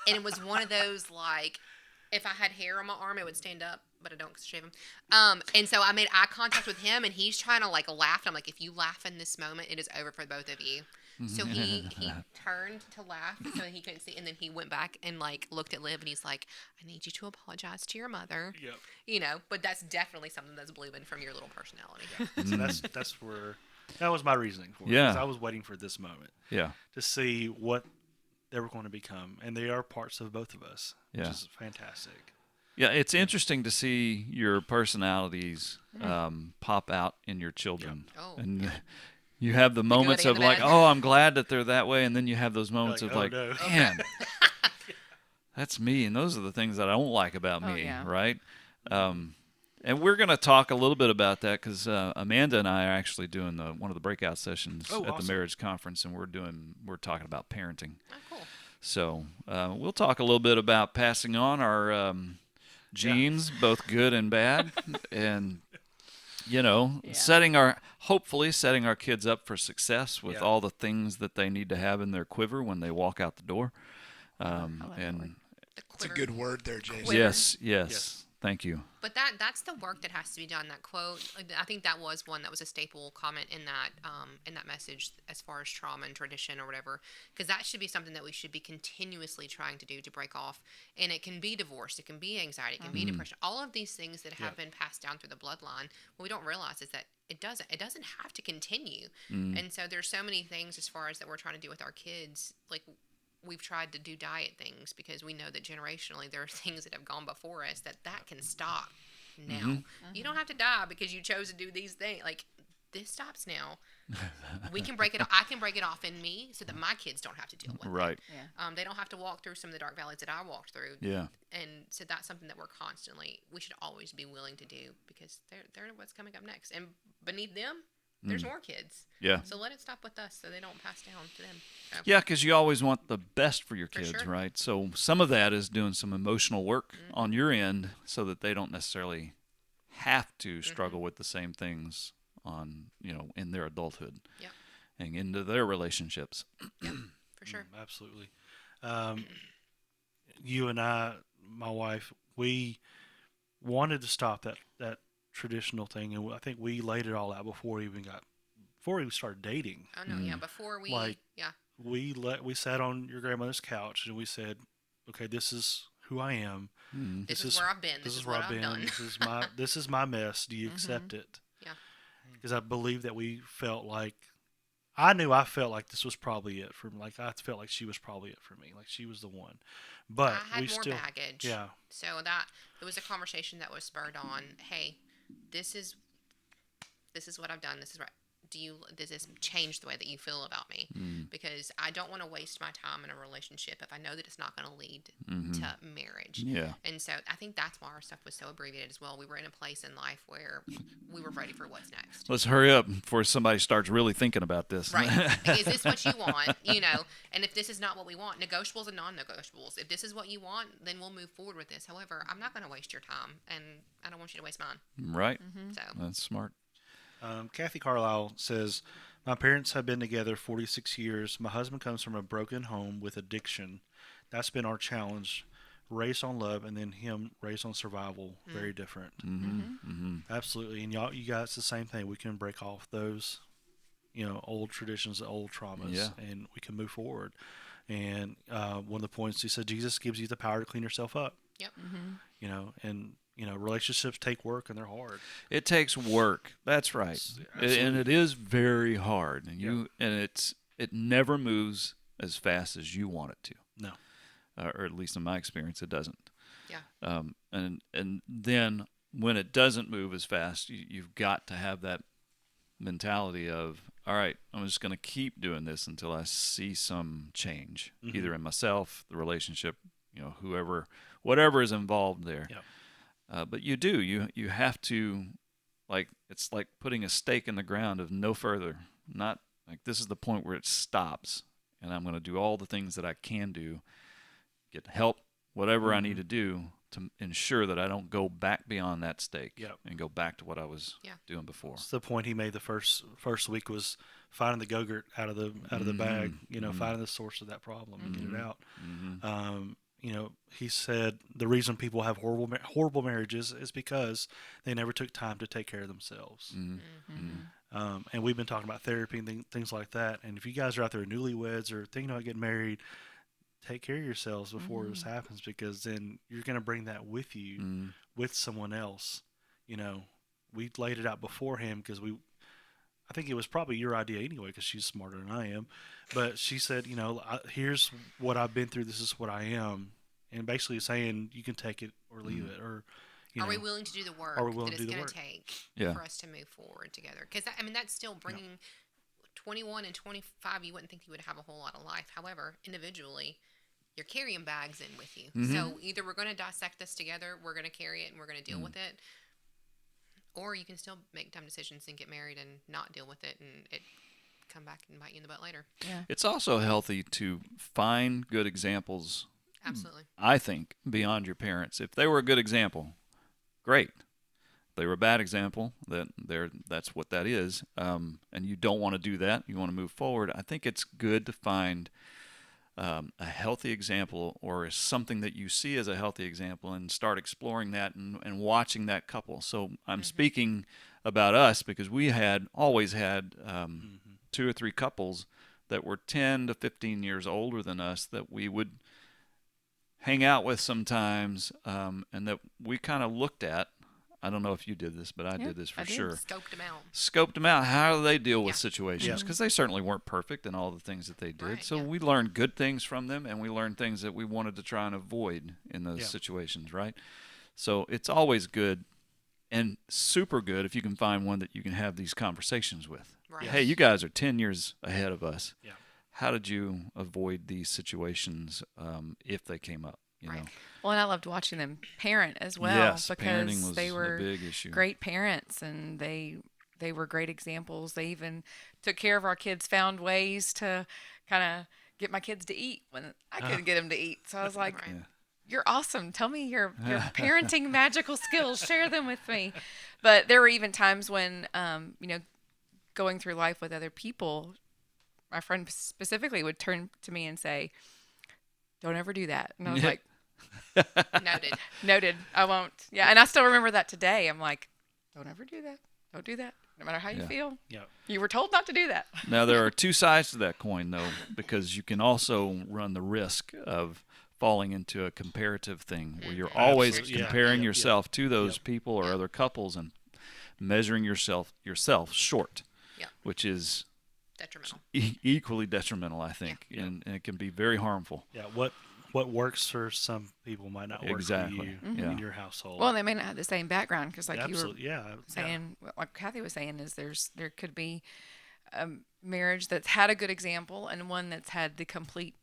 and it was one of those like, if I had hair on my arm, it would stand up, but I don't 'cause I shave them. And so I made eye contact with him, and he's trying to like laugh. And I'm like, if you laugh in this moment, it is over for both of you. So he turned to laugh so that he couldn't see, and then he went back and like looked at Liv, and he's like, I need you to apologize to your mother. Yep. But that's definitely something that's blooming from your little personality. So that's where that was my reasoning for it. Yeah. 'Cause I was waiting for this moment Yeah. to see what they were going to become, and they are parts of both of us, which Yeah. is fantastic. Yeah, it's interesting to see your personalities pop out in your children. Yeah. Oh, and you have the moments and of the like, bad. oh, I'm glad that they're that way, and then you have those moments like, of oh, like, no. man, that's me, and those are the things that I don't like about Oh, me, yeah. right? And we're going to talk a little bit about that because Amanda and I are actually doing one of the breakout sessions Oh, at the awesome. marriage conference, and we're talking about parenting. Oh, cool. So we'll talk a little bit about passing on our genes, both good and bad, and hopefully setting our kids up for success with Yeah. all the things that they need to have in their quiver when they walk out the door. like that word. And The It's a quiver. good word there, Jason. Quiver. yes, Yes. thank you. But that's the work that has to be done. That quote, I think that was one that was a staple comment in that message as far as trauma and tradition or whatever, because that should be something that we should be continuously trying to do to break off. And it can be divorce, it can be anxiety, it can be depression, all of these things that have been passed down through the bloodline. What we don't realize is that it doesn't have to continue. And so there's so many things as far as that we're trying to do with our kids, like. We've tried to do diet things because we know that generationally there are things that have gone before us that can stop now. You don't have to die because you chose to do these things. Like, this stops now. We can break it. I can break it off in me so that my kids don't have to deal with Right. it. They don't have to walk through some of the dark valleys that I walked through. Yeah. And so that's something that we should always be willing to do because they're what's coming up next. And beneath them, there's more kids. Yeah. So let it stop with us so they don't pass down to them. So, Yeah, because you always want the best for your For kids, sure. right? So some of that is doing some emotional work on your end so that they don't necessarily have to struggle with the same things in their adulthood Yep. and into their relationships. For sure. Absolutely. You and I, my wife, we wanted to stop that traditional thing, and I think we laid it all out before we started dating. Oh no, yeah. Before we, Like, yeah, We sat on your grandmother's couch and we said, okay, this is who I am. this is where I've been. This is where what I've I've been. done. This is my mess. Do you accept it? Yeah. Because I believe that we felt like, I felt like this was probably it for me. Like I felt like she was probably it for me. Like she was the one. But I had we more still, baggage. yeah, So that it was a conversation that was spurred on. Hey, this is what I've done. This is right. Does this change the way that you feel about me? Because I don't want to waste my time in a relationship if I know that it's not going to lead to marriage. Yeah. And so I think that's why our stuff was so abbreviated as well. We were in a place in life where we were ready for what's next. Let's hurry up before somebody starts really thinking about this. Right. Is this what you want? And if this is not what we want, negotiables and non-negotiables. If this is what you want, then we'll move forward with this. However, I'm not going to waste your time, and I don't want you to waste mine. Right. So That's smart. Kathy Carlisle says, my parents have been together 46 years. My husband comes from a broken home with addiction. That's been our challenge. Race on love, and then him race on survival. Very different. Absolutely. And you guys, the same thing. We can break off those, old traditions, old traumas, and we can move forward. And one of the points he said, Jesus gives you the power to clean yourself up. Yep. Relationships take work and they're hard. It takes work. That's right. And it is very hard. And it never moves as fast as you want it to. No. Or at least in my experience, it doesn't. Yeah. And then when it doesn't move as fast, you've got to have that mentality of, all right, I'm just going to keep doing this until I see some change, either in myself, the relationship, whatever is involved there. Yep. But you have to, it's like putting a stake in the ground of no further. Not like this is the point where it stops, and I'm going to do all the things that I can do, get help, whatever I need to do to ensure that I don't go back beyond that stake and go back to what I was doing before. That's the point he made the first week was finding the Go-Gurt out of the bag, finding the source of that problem and get it out. He said the reason people have horrible marriages is because they never took time to take care of themselves. And we've been talking about therapy and things like that. And if you guys are out there newlyweds or thinking about getting married, take care of yourselves before this happens, because then you're going to bring that with you with someone else. We laid it out beforehand because I think it was probably your idea anyway, because she's smarter than I am. But she said, here's what I've been through. This is what I am. And basically saying you can take it or leave it. Or, are we willing to do the work that it's going to take for us to move forward together? Because, that's still bringing 21 and 25. You wouldn't think you would have a whole lot of life. However, individually, you're carrying bags in with you. So either we're going to dissect this together, we're going to carry it, and we're going to deal with it. Or you can still make dumb decisions and get married and not deal with it, and it come back and bite you in the butt later. Yeah. It's also healthy to find good examples. Absolutely. I think beyond your parents. If they were a good example, great. If they were a bad example, that's what that is. And you don't want to do that. You want to move forward. I think it's good to find a healthy example, or something that you see as a healthy example, and start exploring that and watching that couple. So I'm speaking about us because we always had 2 or 3 couples that were 10 to 15 years older than us that we would hang out with sometimes, and that we kind of looked at. I don't know if you did this, but I did this for sure. Scoped them out. How do they deal with situations? Because they certainly weren't perfect in all the things that they did. Right, so we learned good things from them, and we learned things that we wanted to try and avoid in those situations, right? So it's always good and super good if you can find one that you can have these conversations with. Right. Hey, you guys are 10 years ahead of us. Yeah. How did you avoid these situations if they came up? You know? Well, and I loved watching them parent as well, Yes, because parenting was they were a big issue. great parents, and they were great examples. They even took care of our kids, found ways to kind of get my kids to eat when I couldn't get them to eat. So I was like, you're awesome. Tell me your parenting magical skills. Share them with me. But there were even times when, going through life with other people, my friend specifically would turn to me and say, "Don't ever do that." And I was Yeah. like, Noted. "Noted, I won't." Yeah, and I still remember that today. I'm like, "Don't ever do that. Don't do that. No matter how you Yeah. feel. Yeah. You were told not to do that." Now, there are two sides to that coin, though, because you can also run the risk of falling into a comparative thing where you're always Absolutely. Yeah. comparing Yep. yourself to those Yep. people or other couples and measuring yourself short, Yeah. which is Detrimental. equally detrimental, I think, and it can be very harmful. Yeah. What works for some people might not work Exactly. for you Yeah. in your household. Well, they may not have the same background because, like Absolutely. you were Yeah. saying, like Kathy was saying, is there could be a marriage that's had a good example and one that's had the complete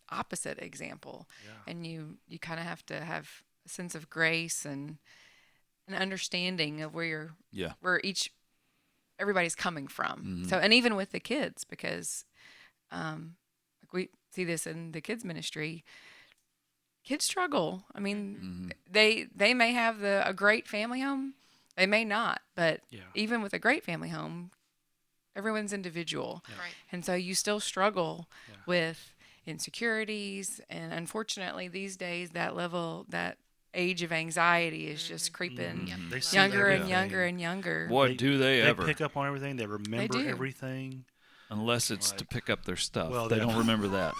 opposite example, Yeah. and you kind of have to have a sense of grace and an understanding of where Yeah. everybody's coming from. Mhm. So, and even with the kids, because like we see this in the kids ministry, kids struggle. I mean, they may have a great family home, they may not, but Yeah. even with a great family home, everyone's individual. Right. And so you still struggle Yeah. with insecurities. And unfortunately, these days, that age of anxiety is just creeping Yep. They see younger and everything. younger and younger. Boy, do they ever. pick up on everything. They remember do. everything. Unless it's to Like- pick up their stuff. Well, they they- don't remember that.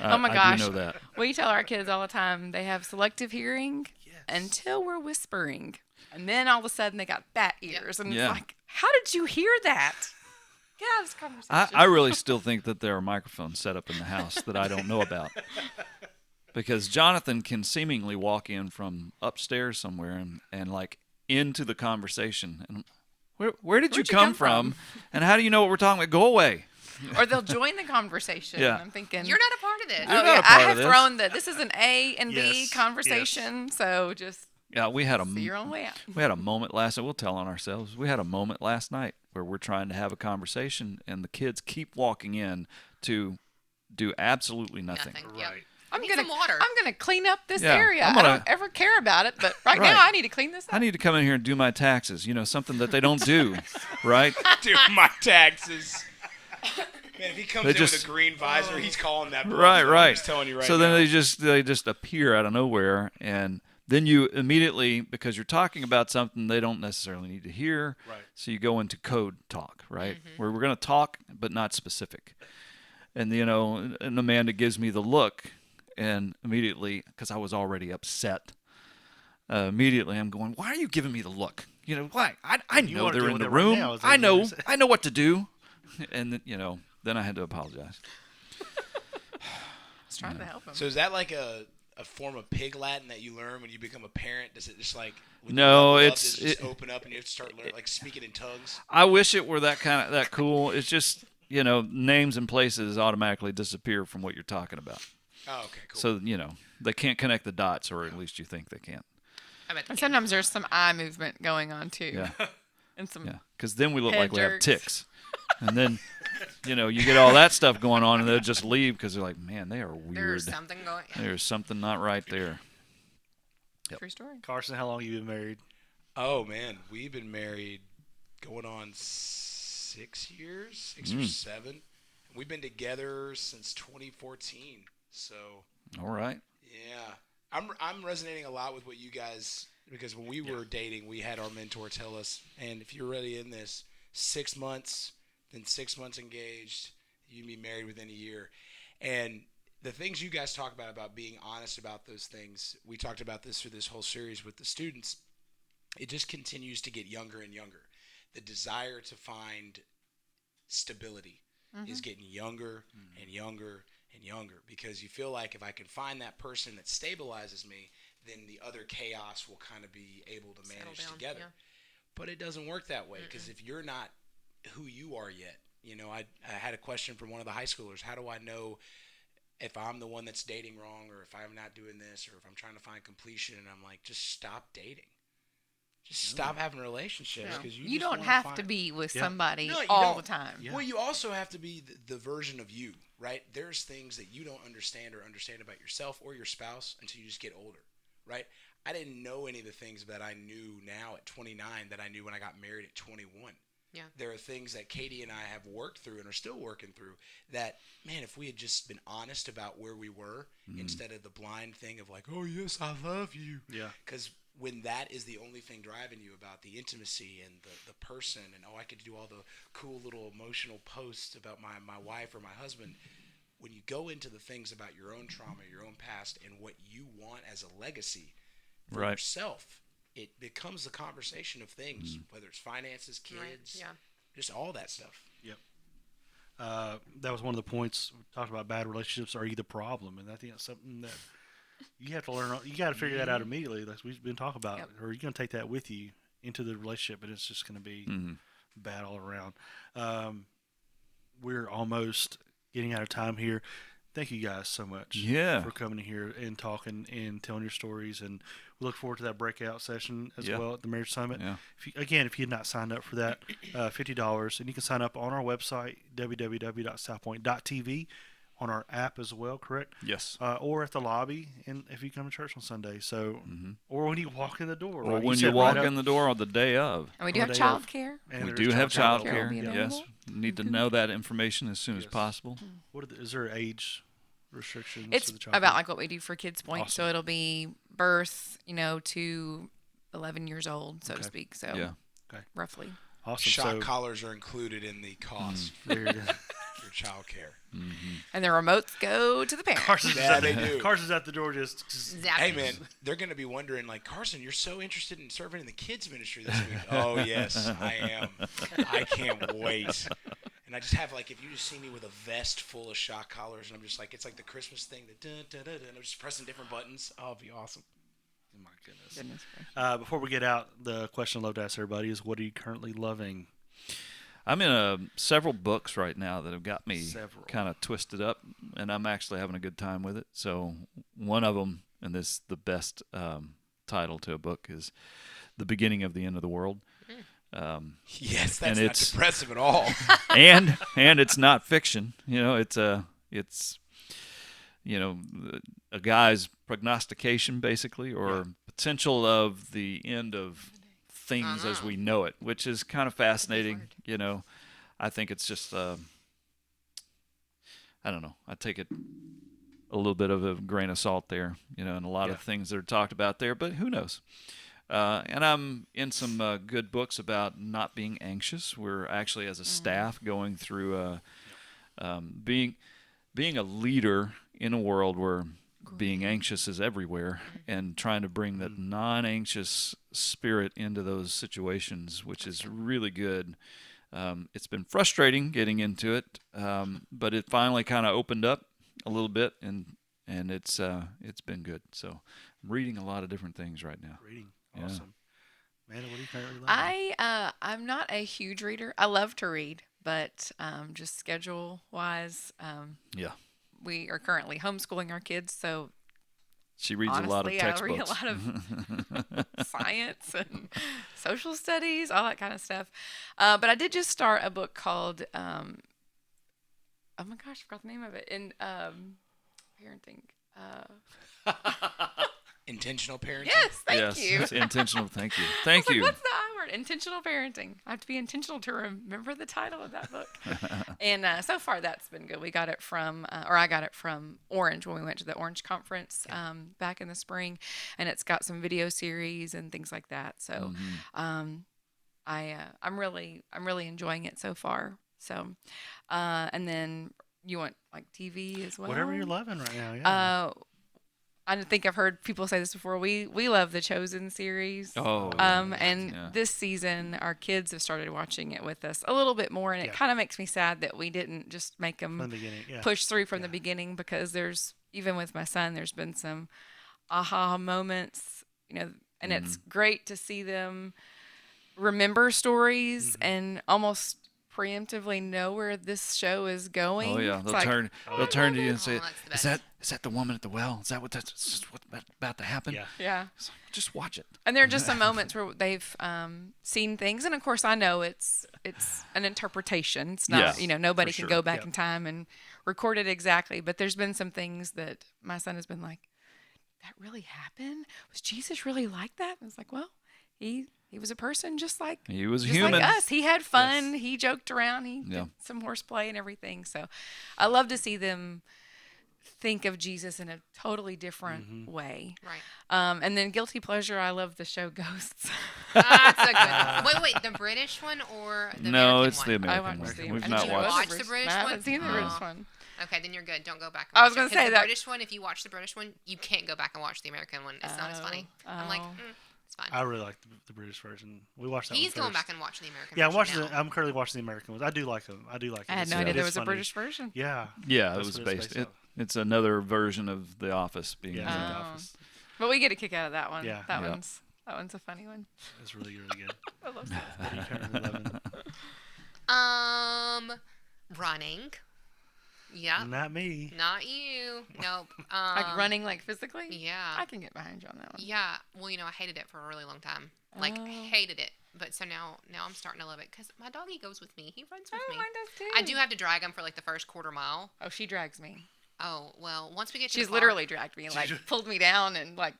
Oh my I gosh. do know that. We tell our kids all the time they have selective hearing Yes. until we're whispering. And then all of a sudden they got bat Yep. ears. And Yeah. it's like, how did you hear that? Get out of this conversation. I really still think that there are microphones set up in the house that I don't know about. Because Jonathan can seemingly walk in from upstairs somewhere and like into the conversation. And where did you Where'd you come come from? from? And how do you know what we're talking about? Go away. Or they'll join the conversation. Yeah. I'm thinking, You're not a part of this. oh, not yeah, a part I of have this. thrown this is an A and B Yes, conversation. So just Yeah, we had a see your own way out. we had a moment last night. We'll tell on ourselves. We had a moment last night where we're trying to have a conversation, and the kids keep walking in to do absolutely nothing. Nothing. Yep. Right. I'm need gonna some water. I'm gonna clean up this Yeah, area. I'm I gonna- don't ever care about it, but right Right. now I need to clean this up. I need to come in here and do my taxes. You know, something that they don't do, right? Do my taxes. Man, if he comes They in just- with a green visor, he's calling that bluff. Right, I'm right. just telling you right so now. then they just appear out of nowhere, and then you immediately, because you're talking about something they don't necessarily need to hear, Right. so you go into code talk, right? Where we're going to talk but not specific. And and Amanda gives me the look, and immediately, because I was already upset, immediately I'm going, why are you giving me the look? You know, why? I You know wanna they're deal in with the it right room. now, is that I what know you're saying? I know what to do. And then I had to apologize. I was trying to help him. So is that like a form of pig Latin that you learn when you become a parent? Does it just like when No, you love, it's- does it just it- open up and you have to start learning like speaking in tongues? I wish it were that cool. It's just, names and places automatically disappear from what you're talking about. Oh, okay, cool. So, they can't connect the dots, or at least you think they can't. I bet they And can. sometimes there's some eye movement going on too. Yeah. And some Yeah. Because then we look Head like we have jerks. ticks. And then, you get all that stuff going on, and they'll just leave because they're like, man, they are weird. There's something going. There's something not right there. true story. Carson, how long have you been married? Oh man, we've been married going on 6 years, 6 or 7. We've been together since 2014. So All right. yeah, I'm resonating a lot with what you guys, because when we were dating, we had our mentor tell us, and if you're really in this, 6 months, then 6 months engaged, you can be married within a year. And the things you guys talk about being honest about those things, we talked about this through this whole series with the students. It just continues to get younger and younger. The desire to find stability is getting younger and younger and younger, because you feel like if I can find that person that stabilizes me, then the other chaos will kind of be able to Settle manage down, together. yeah. But it doesn't work that way, because if you're not who you are yet, I had a question from one of the high schoolers. How do I know if I'm the one that's dating wrong, or if I'm not doing this, or if I'm trying to find completion? And I'm like, just stop dating. Just stop having relationships, because You just don't wanna have find... to be with Yeah. somebody No, you all don't. the time. Yeah. Well, you also have to be the version of you, right? There's things that you don't understand about yourself or your spouse until you just get older, right? I didn't know any of the things that I knew now at 29 that I knew when I got married at 21. Yeah. There are things that Katie and I have worked through and are still working through that, man, if we had just been honest about where we were instead of the blind thing of like, oh, yes, I love you. Yeah. Because when that is the only thing driving you about the intimacy and the person and, oh, I could do all the cool little emotional posts about my wife or my husband, when you go into the things about your own trauma, your own past, and what you want as a legacy for yourself, it becomes a conversation of things, whether it's finances, kids, just all that stuff. Yep. That was one of the points we talked about. Bad relationships are the problem, and I think that's something that you have to learn. You got to figure that out immediately, like we've been talking about, or you're going to take that with you into the relationship, and it's just going to be bad all around. We're almost getting out of time here. Thank you guys so much for coming in here and talking and telling your stories, and we look forward to that breakout session as well at the Marriage Summit. Yeah. If you had not signed up for that, $50, and you can sign up on our website, www.southpoint.tv, on our app as well, correct? Yes. Or at the lobby, and if you come to church on Sunday. So, or when you walk in the door. Or right? when you walk in the door on the day of. And we do have child care. We do have child care. Will be Yes. Need to know that information as soon as possible. Is there age restrictions? It's to the child about care? like what we do for Kids Point. Awesome. So it'll be birth, to 11 years old, so to speak. So roughly. Awesome. Shock collars are included in the cost for your child care. And the remotes go to the parents. They do. Carson's at the door just Hey, man, they're going to be wondering, like, Carson, you're so interested in serving in the kids ministry this week. Oh, yes, I am. I can't wait. And I just have, like, if you just see me with a vest full of shock collars, and I'm just like, it's like the Christmas thing, and I'm just pressing different buttons. Oh, it'll be awesome. Oh, my goodness. Before we get out, the question I love to ask everybody is, what are you currently loving? I'm in several books right now that have got me kind of twisted up, and I'm actually having a good time with it. So one of them, and this the best title to a book, is The Beginning of the End of the World. Yes, that's not depressive at all. and it's not fiction. It's a guy's prognostication, basically, or potential of the end of things as we know it, which is kind of fascinating. I think it's just I don't know. I take it a little bit of a grain of salt there, and a lot of things that are talked about there, but who knows? And I'm in some good books about not being anxious. We're actually, as a staff, going through being a leader in a world where being anxious is everywhere, and trying to bring that non-anxious spirit into those situations, which is really good. It's been frustrating getting into it, but it finally kind of opened up a little bit, and it's been good. So I'm reading a lot of different things right now. Awesome. Amanda, what are you currently loving? I'm not a huge reader. I love to read, but just schedule-wise, we are currently homeschooling our kids, so she reads a lot of textbooks. I read a lot of science and social studies, all that kind of stuff. But I did just start a book called, oh my gosh, I forgot the name of it, in parenting. Intentional parenting? Yes, thank you. Yes, intentional. Thank you. Thank you. What's the I word? Intentional parenting. I have to be intentional to remember the title of that book. And so far, that's been good. We got it from, or I got it from Orange when we went to the Orange conference back in the spring, and it's got some video series and things like that. So, I'm really enjoying it so far. So, and then you want like TV as well? Whatever you're loving right now. Yeah. I think I've heard people say this before. We love the Chosen series. This season, our kids have started watching it with us a little bit more, and it kind of makes me sad that we didn't just make them push through from the beginning, because even with my son, there's been some aha moments, and it's great to see them remember stories and almost preemptively know where this show is going. Oh yeah, they'll turn to you and say, "Is that the woman at the well? Is that what's about to happen?" Yeah. So just watch it. And there are just some moments where they've seen things, and of course I know it's an interpretation. It's not nobody can go back in time and record it exactly, but there's been some things that my son has been like, "That really happened? Was Jesus really like that?" And it's like, well, he he was a person just like He was just human. like us. He had fun. Yes. He joked around. He Yeah. did some horseplay and everything. So I love to see them think of Jesus in a totally different way. Right. And then guilty pleasure, I love the show Ghosts. That's a good one. Wait, the British one or the No, American it's one? the I American watched one. the We've American not Did you watched. watch the British I one? haven't seen the Oh. British one. Okay, then you're good. Don't go back. I was going gonna to say the that- British one. If you watch the British one, you can't go back and watch the American one. It's not as funny. I'm like, Oh. it's fine. I really like the British version. We watched that He's one going first. back and watching the American. Yeah, version now. I'm currently watching the American ones. I do like them. I do like it. I had It's- no idea there it's was a funny. British version. Yeah. Yeah, it That's was what it's based. based It's another version of The Office being. Yeah, made. it's like Oh. Office. But we get a kick out of that one. Yeah. That Yeah. one's a funny one. It's really, really good. I love that. What are you currently loving? Running. Yeah. Not me. Not you. Nope. Like running, like physically. Yeah. I can get behind you on that one. Yeah. Well, I hated it for a really long time. Like Oh. hated it. But so now I'm starting to love it because my doggy goes with me. He runs with Oh, me. mine does too. I do have to drag him for like the first quarter mile. Oh, she drags me. Oh well, once we get to She's the car- literally dragged me, like pulled me down, and like.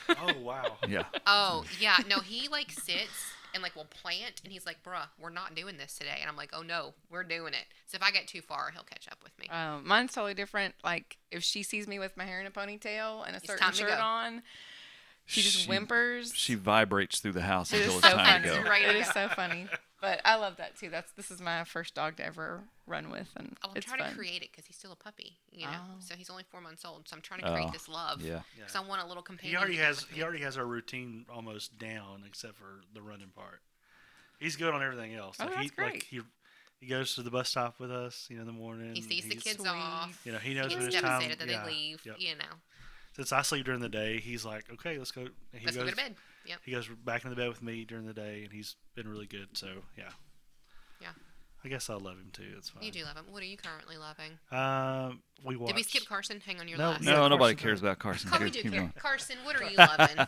Oh, wow. Yeah. Oh yeah, no, he like sits and like will plant, and he's like, "Bruh, we're not doing this today." And I'm like, "Oh no, we're doing it." So if I get too far, he'll catch up with me. Mine's totally different. Like if she sees me with my hair in a ponytail and a certain time to shirt go. on, she just whimpers. She vibrates through the house It until is it's so time funny. to go. Right. It is so funny. But I love that too. This is my first dog to ever run with, and Oh, I'm it's trying fun. to create it because he's still a puppy, Oh. So he's only 4 months old. So I'm trying to create Oh, this love. Yeah. Because I want a little companion. He already to go has with me. he already has our routine almost down except for the running part. He's good on everything else. Oh, Like that's great. he goes to the bus stop with us, in the morning. He sees the He's- kids Sweet. off. He knows He when gets it's time. devastated that yeah, they leave. yep. Since I sleep during the day, he's like, okay, let's go. And he Let's goes go to bed. Yep. He goes back into the bed with me during the day, and he's been really good. So yeah. Yeah. I guess I love him too. It's fine. You do love him. What are you currently loving? We watched. Did we skip Carson? Hang on, your No, last. yeah, No, nobody Carson's cares good. about Carson. Oh, we Keep do care. going. Carson, what are you loving?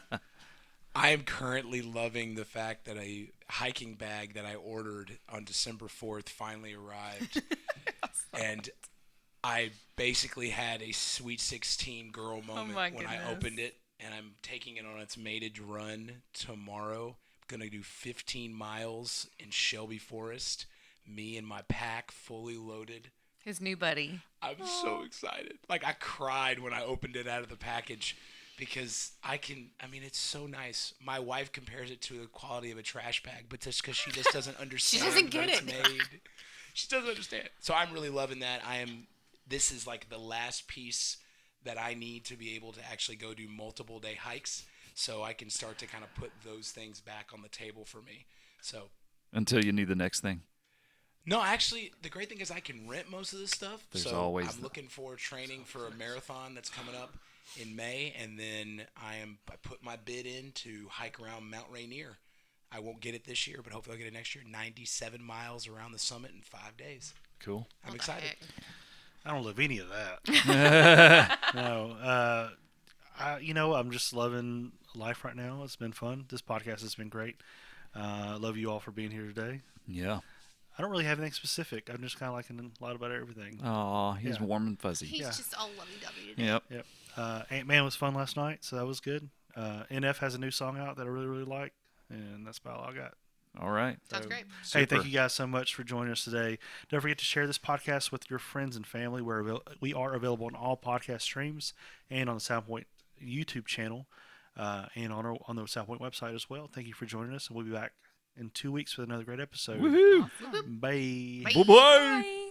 I am currently loving the fact that a hiking bag that I ordered on December 4th finally arrived. And I basically had a Sweet 16 girl moment my when I goodness. opened it. And I'm taking it on its mated run tomorrow. I'm going to do 15 miles in Shelby Forest. Me and my pack fully loaded. His new buddy. I'm so excited. Like, I cried when I opened it out of the package because it's so nice. My wife compares it to the quality of a trash bag, but just because she just doesn't understand doesn't get what it's it. made. She doesn't understand. So I'm really loving that. This is like the last piece that I need to be able to actually go do multiple day hikes so I can start to kind of put those things back on the table for me. So Until you need the next thing. no, actually, the great thing is I can rent most of this stuff. There's so always I'm looking for training for a marathon that's coming up in May, and then I put my bid in to hike around Mount Rainier. I won't get it this year, but hopefully I'll get it next year. 97 miles around the summit in 5 days. Cool. I'm What the excited. heck? I don't love any of that. No. I'm just loving life right now. It's been fun. This podcast has been great. Love you all for being here today. Yeah. I don't really have anything specific. I'm just kind of liking a lot about everything. Oh, he's Yeah. warm and fuzzy. He's Yeah. just all lovey-dovey today. Yep. Yep. Ant-Man was fun last night, so that was good. NF has a new song out that I really, really like, and that's about all I got. All right. Sounds So- great. Hey, thank Super. you guys so much for joining us today. Don't forget to share this podcast with your friends and family. We are available on all podcast streams and on the SouthPoint YouTube channel and on the SouthPoint website as well. Thank you for joining us, and we'll be back in 2 weeks with another great episode. Woohoo. Bye. Bye. Bye-bye. Bye.